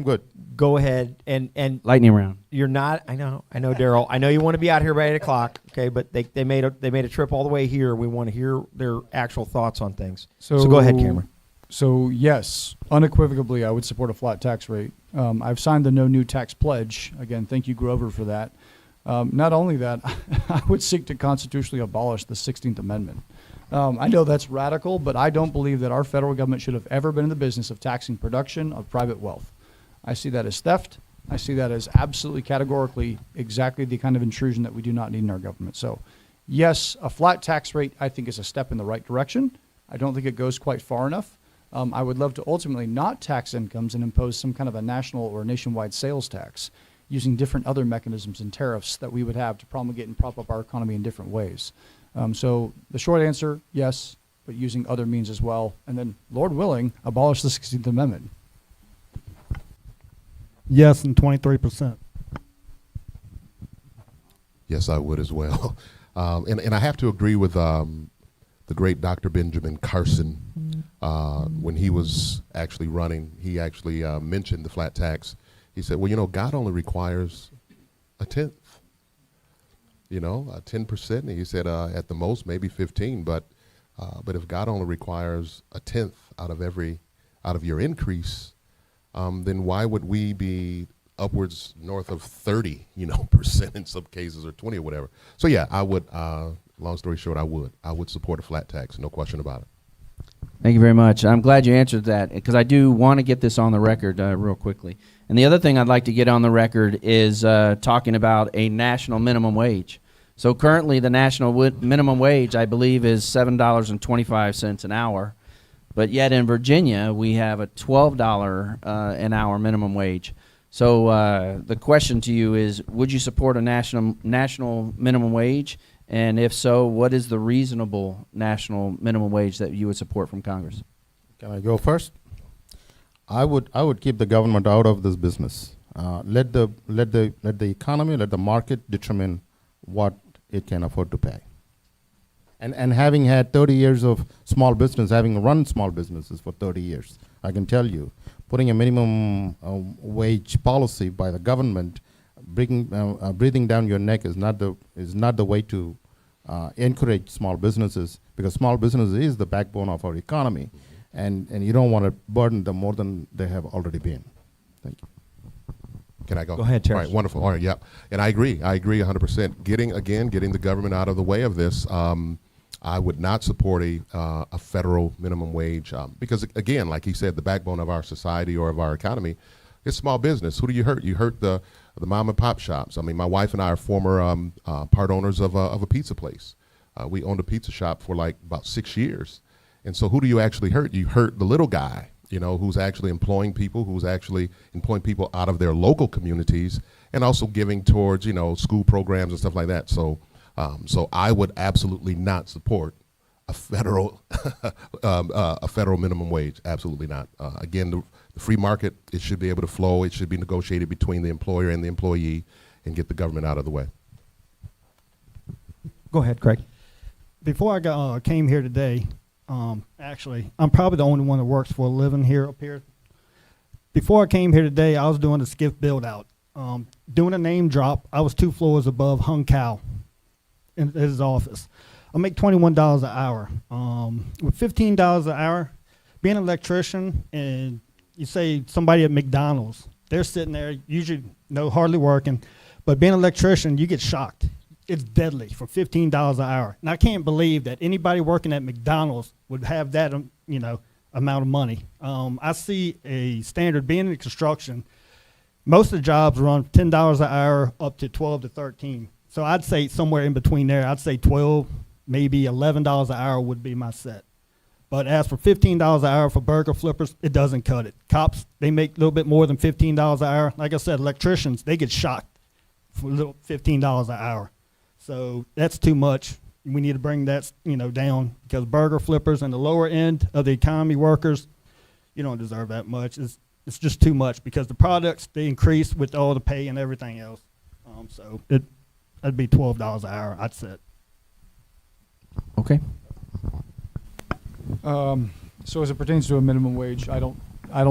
Go ahead and Lightning round. you're not. I know, Daryl. I know you want to be out here by 8 o'clock. Okay, but they made a trip all the way here. We want to hear their actual thoughts on things. So go ahead, Cameron. So yes, unequivocally, I would support a flat tax rate. I've signed the No New Tax Pledge. Again, thank you, Grover, for that. Not only that, I would seek to constitutionally abolish the 16th Amendment. I know that's radical, but I don't believe that our federal government should have ever been in the business of taxing production of private wealth. I see that as theft. I see that as absolutely categorically exactly the kind of intrusion that we do not need in our government. So yes, a flat tax rate I think is a step in the right direction. I don't think it goes quite far enough. I would love to ultimately not tax incomes and impose some kind of a national or nationwide sales tax using different other mechanisms and tariffs that we would have to promulgate and prop up our economy in different ways. So the short answer, yes, but using other means as well. And then, Lord willing, abolish the 16th Amendment. Yes, and 23%. Yes, I would as well. And I have to agree with the great Dr. Benjamin Carson. When he was actually running, he actually mentioned the flat tax. He said, well, God only requires a tenth. 10%. And he said at the most maybe 15, but if God only requires a tenth out of your increase, then why would we be upwards north of 30, percent in some cases, or 20 or whatever? So yeah, I would. Long story short, I would support a flat tax, no question about it. Thank you very much. I'm glad you answered that because I do want to get this on the record real quickly. And the other thing I'd like to get on the record is talking about a national minimum wage. So currently the national minimum wage, I believe, is $7.25 an hour. But yet in Virginia, we have a $12 an hour minimum wage. So the question to you is, would you support a national minimum wage? And if so, what is the reasonable national minimum wage that you would support from Congress? Can I go first? I would keep the government out of this business. Let the economy, let the market determine what it can afford to pay. And having had 30 years of small business, having run small businesses for 30 years, I can tell you, putting a minimum wage policy by the government, breathing down your neck is not the way to encourage small businesses, because small business is the backbone of our economy, and you don't want to burden them more than they have already been. Thank you. Can I go? Go ahead, Terrace. All right, wonderful. All right, yeah. And I agree 100%. Getting the government out of the way of this, I would not support a federal minimum wage because, again, like he said, the backbone of our society or of our economy is small business. Who do you hurt? You hurt the mom and pop shops. I mean, my wife and I are former part owners of a pizza place. We owned a pizza shop for like about 6 years. And so who do you actually hurt? You hurt the little guy, who's actually employing people, out of their local communities, and also giving towards, school programs and stuff like that. So I would absolutely not support a federal minimum wage. Absolutely not. Again, the free market, it should be able to flow. It should be negotiated between the employer and the employee and get the government out of the way. Go ahead, Craig. Before I came here today, actually, I'm probably the only one that works for a living here up here. Before I came here today, I was doing a skiff build out. Doing a name drop, I was 2 floors above Hung Cow in his office. I make $21 an hour. With $15 an hour, being an electrician, and you say somebody at McDonald's, they're sitting there, usually hardly working, but being an electrician, you get shocked. It's deadly for $15 an hour. And I can't believe that anybody working at McDonald's would have that, amount of money. I see a standard being in construction. Most of the jobs run $10 an hour up to 12 to 13. So I'd say somewhere in between there. I'd say 12, maybe $11 an hour would be my set. But as for $15 an hour for burger flippers, it doesn't cut it. Cops, they make a little bit more than $15 an hour. Like I said, electricians, they get shocked for a little $15 an hour. So that's too much. We need to bring that, down, because burger flippers and the lower end of the economy workers, you don't deserve that much. It's just too much, because the products, they increase with all the pay and everything else. So that'd be $12 an hour, I'd set. Okay. So as it pertains to a minimum wage, I don't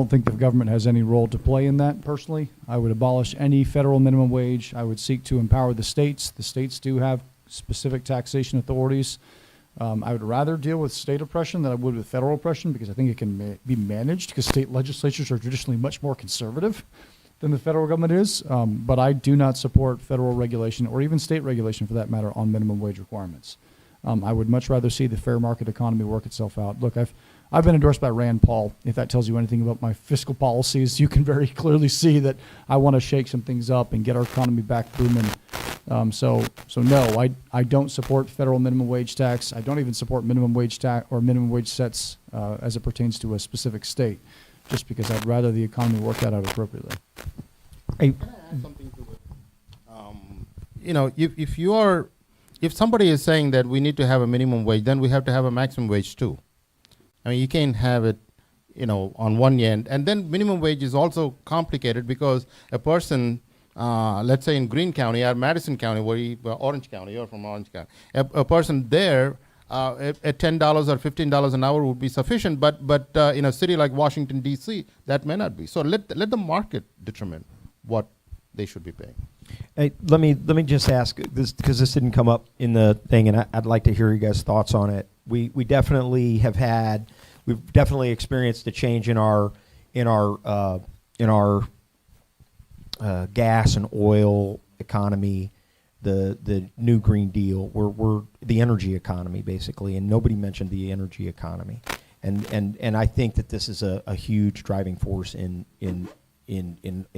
think the government has any role to play in that personally. I would abolish any federal minimum wage. I would seek to empower the states. The states do have specific taxation authorities. I would rather deal with state oppression than I would with federal oppression, because I think it can be managed, because state legislatures are traditionally much more conservative than the federal government is. But I do not support federal regulation, or even state regulation for that matter, on minimum wage requirements. I would much rather see the fair market economy work itself out. Look, I've been endorsed by Rand Paul. If that tells you anything about my fiscal policies, you can very clearly see that I want to shake some things up and get our economy back booming. So no, I don't support federal minimum wage tax. I don't even support minimum wage tax or minimum wage sets as it pertains to a specific state, just because I'd rather the economy work that out appropriately. Hey, Can I add something to it? If somebody is saying that we need to have a minimum wage, then we have to have a maximum wage too. I mean, you can't have it, on one end. And then minimum wage is also complicated, because a person, let's say in Greene County or Madison County, Orange County, you're from Orange County, a person there at $10 or $15 an hour would be sufficient, but in a city like Washington, D.C., that may not be. So let the market determine what they should be paying. Hey, let me just ask this, because this didn't come up in the thing, and I'd like to hear you guys' thoughts on it. We've definitely experienced a change in our gas and oil economy, the new Green Deal. We're the energy economy basically, and nobody mentioned the energy economy, and I think that this is a huge driving force in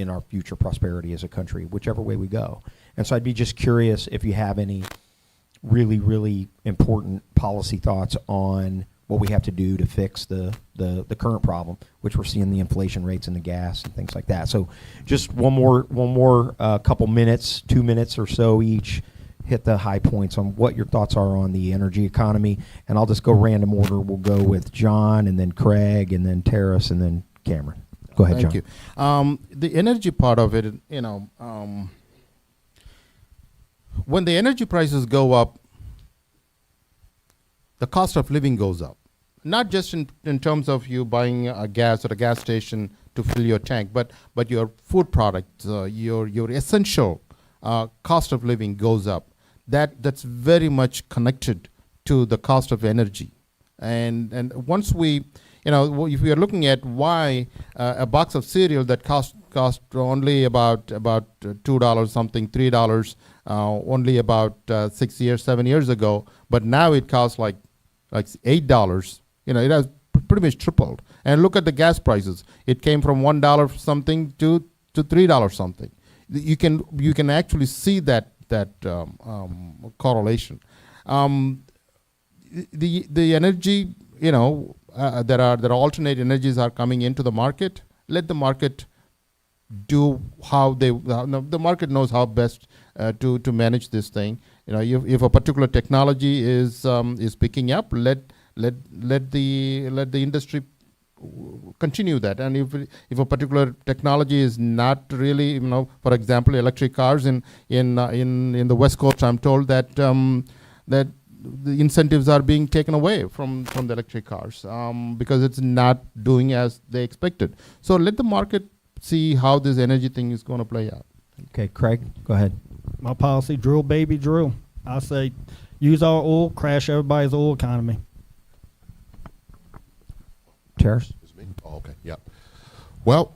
our future prosperity as a country, whichever way we go. And so I'd be just curious if you have any really, really important policy thoughts on what we have to do to fix the current problem, which we're seeing the inflation rates in the gas and things like that. So just one more couple minutes, 2 minutes or so each, hit the high points on what your thoughts are on the energy economy. And I'll just go random order. We'll go with John, and then Craig, and then Terrace, and then Cameron. Go ahead, John. Thank you. The energy part of it, when the energy prices go up, the cost of living goes up. Not just in terms of you buying a gas at a gas station to fill your tank, but your food products, your essential cost of living goes up. That's very much connected to the cost of energy. And once we, if we are looking at why a box of cereal that cost only about $2 something, $3, only about 7 years ago, but now it costs like $8. It has pretty much tripled. And look at the gas prices; it came from $1 something to $3 something. You can actually see that correlation. The energy, there are alternate energies are coming into the market. Let the market do the market knows how best to manage this thing. If a particular technology is picking up, let the industry continue that. And if a particular technology is not really, for example, electric cars in the West Coast, I'm told that that the incentives are being taken away from the electric cars because it's not doing as they expected. So let the market see how this energy thing is going to play out. Okay, Craig, go ahead. My policy, drill, baby, drill. I say use our oil, crash everybody's oil economy. Terrace? It's me? Oh, okay, yeah. Well,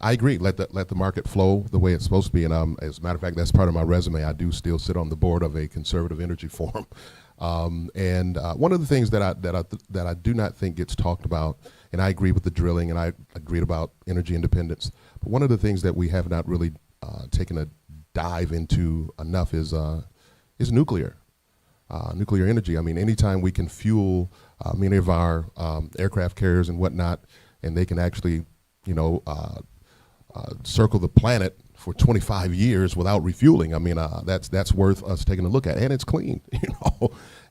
I agree. Let the market flow the way it's supposed to be. And as a matter of fact, that's part of my resume. I do still sit on the board of a conservative energy forum. And one of the things that I do not think gets talked about, and I agree with the drilling, and I agree about energy independence. But one of the things that we have not really taken a dive into enough is nuclear. Nuclear energy. I mean, anytime we can fuel many of our aircraft carriers and whatnot, and they can actually, circle the planet for 25 years without refueling. I mean, that's worth us taking a look at, and it's clean,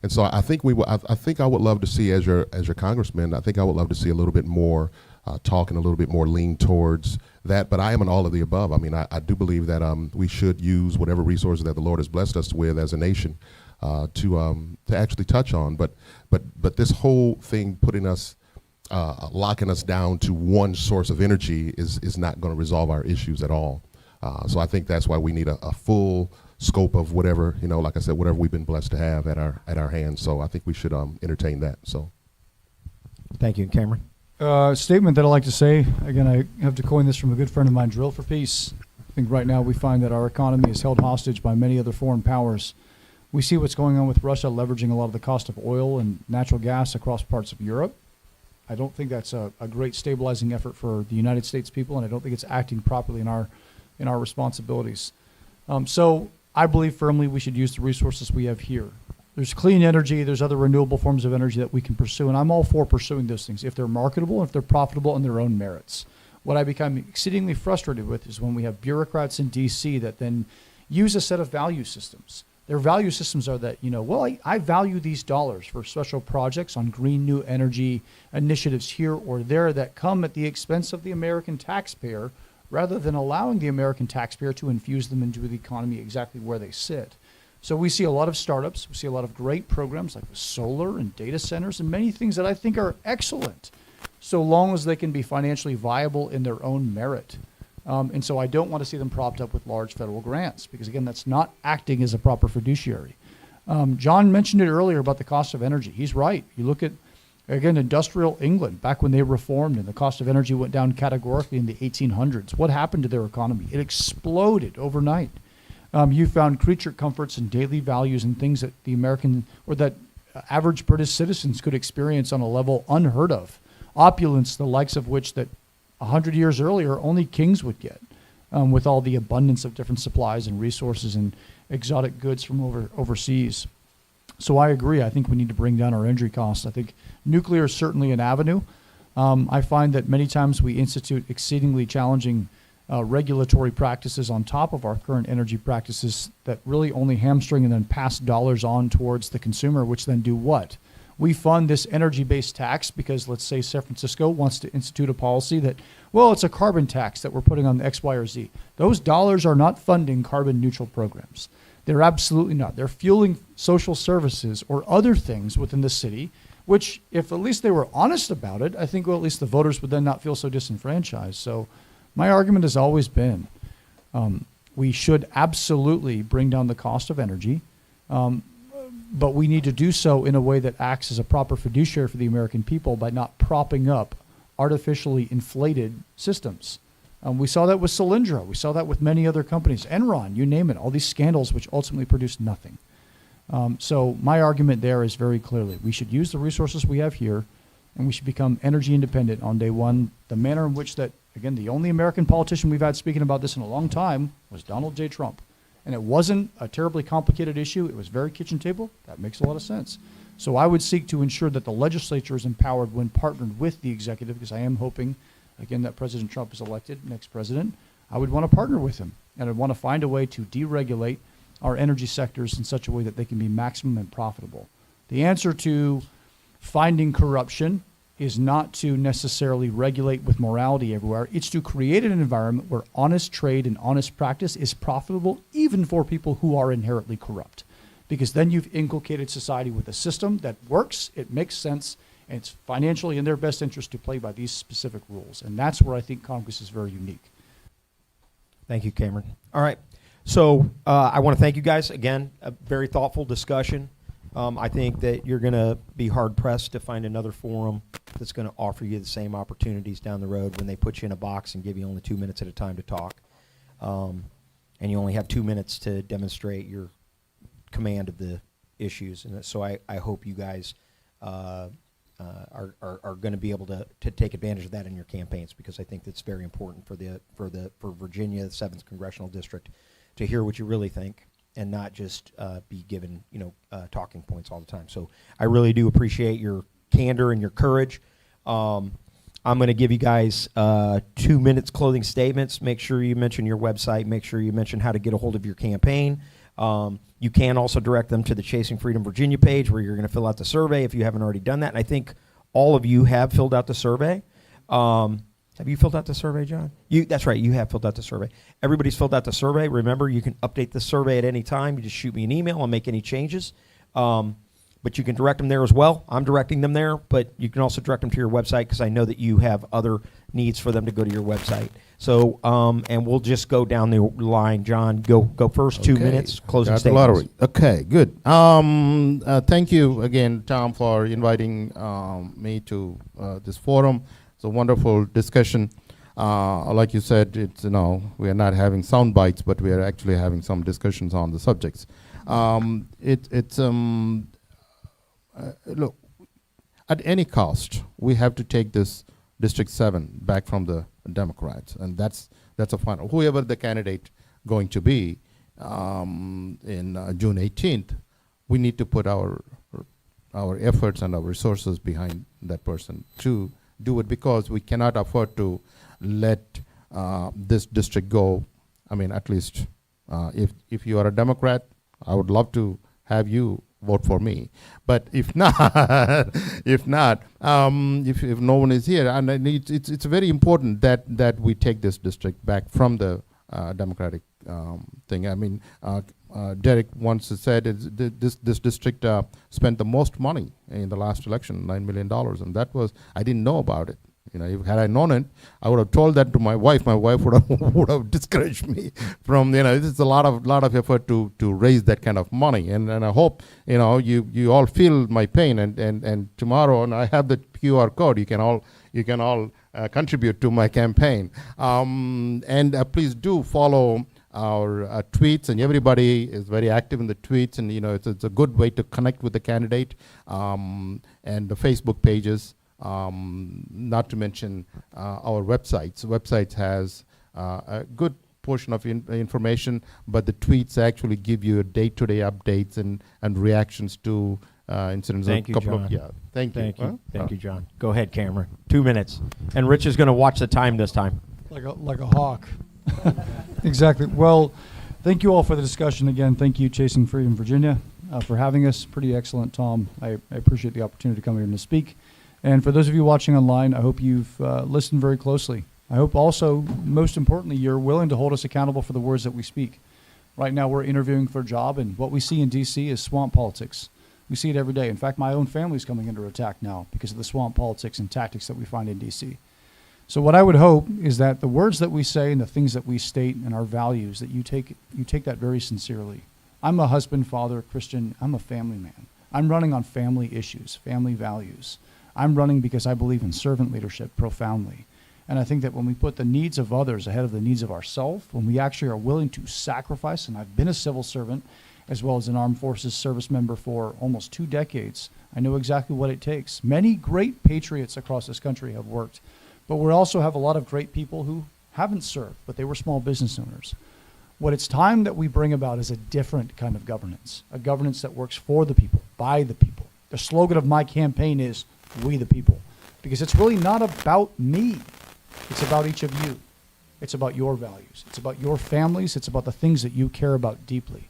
And so I think I would love to see, as your congressman, I think I would love to see a little bit more talk and a little bit more lean towards that. But I am an all of the above. I mean, I do believe that we should use whatever resources that the Lord has blessed us with as a nation to actually touch on. But this whole thing putting us locking us down to one source of energy is not going to resolve our issues at all. So I think that's why we need a full scope of whatever, like I said, whatever we've been blessed to have at our hands. So I think we should entertain that. So, Thank you, Cameron. Statement that I like to say, again, I have to coin this from a good friend of mine, Drill for Peace. I think right now we find that our economy is held hostage by many other foreign powers. We see what's going on with Russia leveraging a lot of the cost of oil and natural gas across parts of Europe. I don't think that's a great stabilizing effort for the United States people, and I don't think it's acting properly in our responsibilities. So I believe firmly we should use the resources we have here. There's clean energy, there's other renewable forms of energy that we can pursue, and I'm all for pursuing those things if they're marketable, if they're profitable on their own merits. What I become exceedingly frustrated with is when we have bureaucrats in D.C. that then use a set of value systems. Their value systems are that, I value these dollars for special projects on green new energy initiatives here or there that come at the expense of the American taxpayer, rather than allowing the American taxpayer to infuse them into the economy exactly where they sit. So we see a lot of startups, we see a lot of great programs like the solar and data centers and many things that I think are excellent, so long as they can be financially viable in their own merit. And so I don't want to see them propped up with large federal grants, because again, that's not acting as a proper fiduciary. John mentioned it earlier about the cost of energy. He's right. You look at, again, industrial England, back when they reformed and the cost of energy went down categorically in the 1800s. What happened to their economy? It exploded overnight. You found creature comforts and daily values and things that the American or that average British citizens could experience on a level unheard of. Opulence, the likes of which that 100 years earlier only kings would get, with all the abundance of different supplies and resources and exotic goods from overseas. So I agree. I think we need to bring down our energy costs. I think nuclear is certainly an avenue. I find that many times we institute exceedingly challenging regulatory practices on top of our current energy practices that really only hamstring and then pass dollars on towards the consumer, which then do what? We fund this energy-based tax because, let's say, San Francisco wants to institute a policy that, well, it's a carbon tax that we're putting on the X, Y, or Z. Those dollars are not funding carbon-neutral programs. They're absolutely not. They're fueling social services or other things within the city, which, if at least they were honest about it, I think, well, at least the voters would then not feel so disenfranchised. So my argument has always been we should absolutely bring down the cost of energy, but we need to do so in a way that acts as a proper fiduciary for the American people by not propping up artificially inflated systems. We saw that with Solyndra. We saw that with many other companies. Enron, you name it, all these scandals which ultimately produced nothing. So my argument there is very clearly we should use the resources we have here, and we should become energy independent on day one. The manner in which that, again, the only American politician we've had speaking about this in a long time was Donald J. Trump. And it wasn't a terribly complicated issue. It was very kitchen table. That makes a lot of sense. So I would seek to ensure that the legislature is empowered when partnered with the executive, because I am hoping, again, that President Trump is elected next president. I would want to partner with him, and I'd want to find a way to deregulate our energy sectors in such a way that they can be maximum and profitable. The answer to finding corruption is not to necessarily regulate with morality everywhere. It's to create an environment where honest trade and honest practice is profitable even for people who are inherently corrupt. because then you've inculcated society with a system that works, it makes sense, and it's financially in their best interest to play by these specific rules. And that's where I think Congress is very unique. Thank you, Cameron. All right. So I want to thank you guys again. A very thoughtful discussion. I think that you're going to be hard pressed to find another forum that's going to offer you the same opportunities down the road when they put you in a box and give you only 2 minutes at a time to talk, and you only have 2 minutes to demonstrate your command of the issues. And so I hope you guys are going to be able to take advantage of that in your campaigns, because I think that's very important for Virginia, the 7th Congressional District, to hear what you really think and not just be given talking points all the time. So I really do appreciate your candor and your courage. I'm going to give you guys 2 minutes clothing statements. Make sure you mention your website. Make sure you mention how to get a hold of your campaign. You can also direct them to the Chasing Freedom Virginia page, where you're going to fill out the survey if you haven't already done that. And I think all of you have filled out the survey. Have you filled out the survey, John? That's right, you have filled out the survey. Everybody's filled out the survey. Remember, you can update the survey at any time. You just shoot me an email. I'll make any changes. But you can direct them there as well. I'm directing them there, but you can also direct them to your website, because I know that you have other needs for them to go to your website. So, and we'll just go down the line. John, go first. 2 minutes, closing Got the statements. lottery. Okay, good. Thank you again, Tom, for inviting me to this forum. It's a wonderful discussion. Like you said, it's we are not having sound bites, but we are actually having some discussions on the subjects. Look, at any cost, we have to take this District 7 back from the Democrats, and that's a final. Whoever the candidate going to be in June 18th, we need to put our efforts and our resources behind that person to do it, because we cannot afford to let this district go. I mean, at least if you are a Democrat, I would love to have you vote for me. But if not, if no one is here, and it's very important that we take this district back from the Democratic thing. I mean, Derek once said this district spent the most money in the last election, $9 million, and that was, I didn't know about it. Had I known it, I would have told that to my wife. My wife would have discouraged me from, it's a lot of effort to raise that kind of money. And I hope, you all feel my pain. And tomorrow, and I have the QR code, you can all contribute to my campaign. And please do follow our tweets, and everybody is very active in the tweets, and it's a good way to connect with the candidate, and the Facebook pages. Not to mention our websites. Websites has a good portion of information, but the tweets actually give you day-to-day updates and reactions to incidents. Thank you, John. Thank you. Thank you, John. Go ahead, Cameron. 2 minutes. And Rich is going to watch the time this time. Like a hawk. Exactly. Well, thank you all for the discussion. Again, thank you, Chasing Freedom Virginia, for having us. Pretty excellent, Tom. I appreciate the opportunity to come here and to speak. And for those of you watching online, I hope you've listened very closely. I hope also, most importantly, you're willing to hold us accountable for the words that we speak. Right now, we're interviewing for a job, and what we see in D.C. is swamp politics. We see it every day. In fact, my own family's coming under attack now because of the swamp politics and tactics that we find in D.C. So what I would hope is that the words that we say and the things that we state and our values, that you take that very sincerely. I'm a husband, father, Christian. I'm a family man. I'm running on family issues, family values. I'm running because I believe in servant leadership profoundly. And I think that when we put the needs of others ahead of the needs of ourselves, when we actually are willing to sacrifice, and I've been a civil servant as well as an armed forces service member for almost 2 decades, I know exactly what it takes. Many great patriots across this country have worked, but we also have a lot of great people who haven't served, but they were small business owners. What it's time that we bring about is a different kind of governance, a governance that works for the people, by the people. The slogan of my campaign is, "We the people," because it's really not about me. It's about each of you. It's about your values. It's about your families. It's about the things that you care about deeply.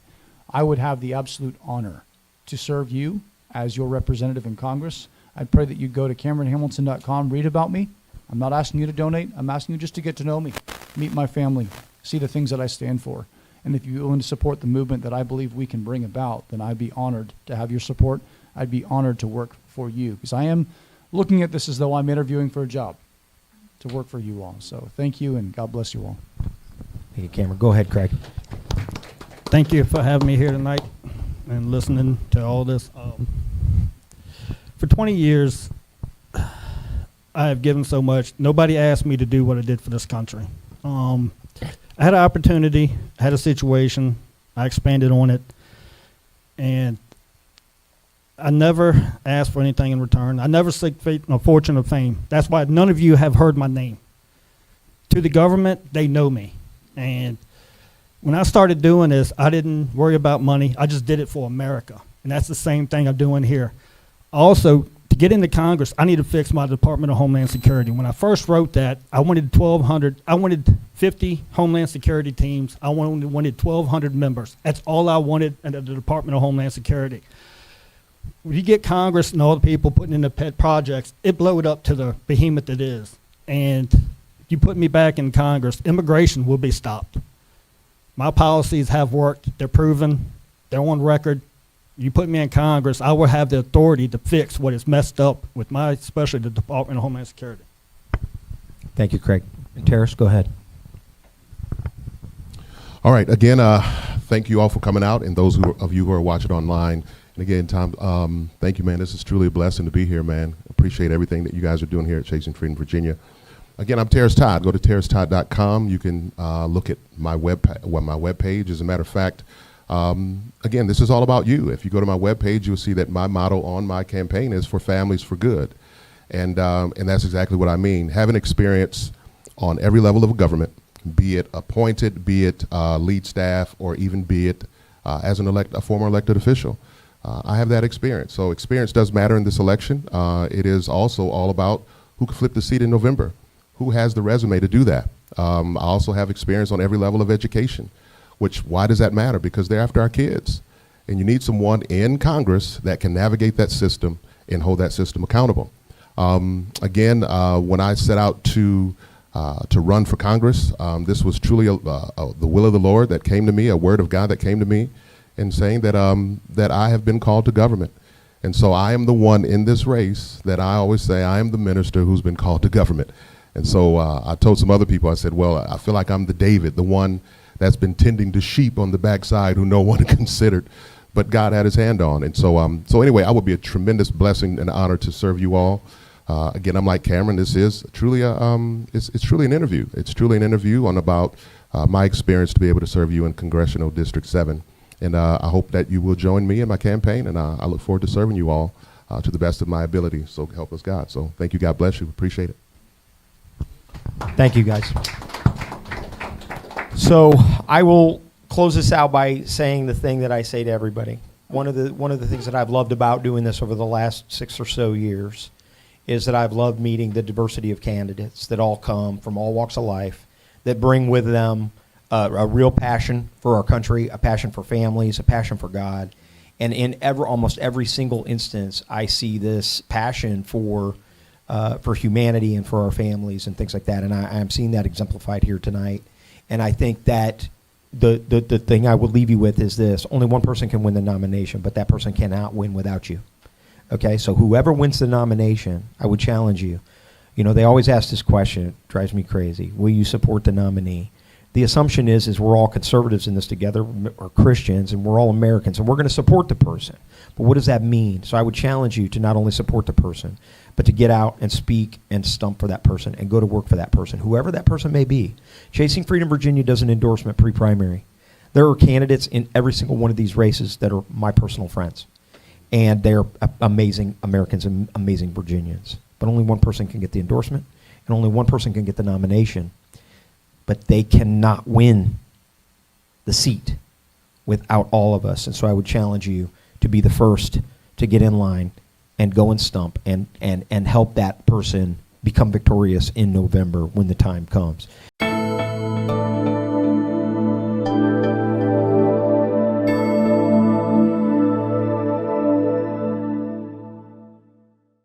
I would have the absolute honor to serve you as your representative in Congress. I pray that you go to CameronHamilton.com, read about me. I'm not asking you to donate. I'm asking you just to get to know me, meet my family, see the things that I stand for. And if you're willing to support the movement that I believe we can bring about, then I'd be honored to have your support. I'd be honored to work for you, because I am looking at this as though I'm interviewing for a job to work for you all. So thank you, and God bless you all. Thank you, Cameron. Go ahead, Craig. Thank you for having me here tonight and listening to all this. For 20 years, I have given so much. Nobody asked me to do what I did for this country. I had an opportunity, I had a situation, I expanded on it, and I never asked for anything in return. I never seek fortune or fame. That's why none of you have heard my name. To the government, they know me. And when I started doing this, I didn't worry about money. I just did it for America. And that's the same thing I'm doing here. Also, to get into Congress, I need to fix my Department of Homeland Security. When I first wrote that, I wanted 1,200. I wanted 50 Homeland Security teams. I wanted 1,200 members. That's all I wanted in the Department of Homeland Security. When you get Congress and all the people putting in the pet projects, it blew it up to the behemoth it is. And if you put me back in Congress, immigration will be stopped. My policies have worked. They're proven. They're on record. You put me in Congress, I will have the authority to fix what is messed up with especially the Department of Homeland Security. Thank you, Craig. And Terrace, go ahead. All right. Again, thank you all for coming out, and those of you who are watching online. And again, Tom, thank you, man. This is truly a blessing to be here, man. Appreciate everything that you guys are doing here at Chasing Freedom, Virginia. Again, I'm Terrace Todd. Go to terracetodd.com. You can look at my webpage. As a matter of fact, again, this is all about you. If you go to my webpage, you'll see that my motto on my campaign is for families for good. And that's exactly what I mean. Having experience on every level of government, be it appointed, be it lead staff, or even be it as a former elected official. I have that experience. So experience does matter in this election. It is also all about who can flip the seat in November, who has the resume to do that. I also have experience on every level of education. Why does that matter? Because they're after our kids. And you need someone in Congress that can navigate that system and hold that system accountable. Again, when I set out to run for Congress, this was truly the will of the Lord that came to me, a word of God that came to me, in saying that I have been called to government. And so I am the one in this race that I always say I am the minister who's been called to government. And so I told some other people, I said, well, I feel like I'm the David, the one that's been tending to sheep on the backside who no one considered, but God had his hand on. And so anyway, I would be a tremendous blessing and honor to serve you all. Again, I'm like Cameron. This is truly it's truly an interview. It's truly an interview on about my experience to be able to serve you in Congressional District 7. And I hope that you will join me in my campaign, and I look forward to serving you all to the best of my ability. So help us God. So thank you. God bless you. Appreciate it. Thank you, guys. So I will close this out by saying the thing that I say to everybody. One of the things that I've loved about doing this over the last 6 or so years is that I've loved meeting the diversity of candidates that all come from all walks of life, that bring with them a real passion for our country, a passion for families, a passion for God. And in almost every single instance, I see this passion for humanity and for our families and things like that. And I'm seeing that exemplified here tonight. And I think that the thing I would leave you with is this: only one person can win the nomination, but that person cannot win without you. Okay, so whoever wins the nomination, I would challenge you. You know, they always ask this question, it drives me crazy: will you support the nominee? The assumption is we're all conservatives in this together, or Christians, and we're all Americans, and we're going to support the person. But what does that mean? So I would challenge you to not only support the person, but to get out and speak and stump for that person and go to work for that person, whoever that person may be. Chasing Freedom Virginia does an endorsement pre-primary. There are candidates in every single one of these races that are my personal friends, and they're amazing Americans and amazing Virginians. But only one person can get the endorsement, and only one person can get the nomination. But they cannot win the seat without all of us. And so I would challenge you to be the first to get in line and go and stump and help that person become victorious in November when the time comes.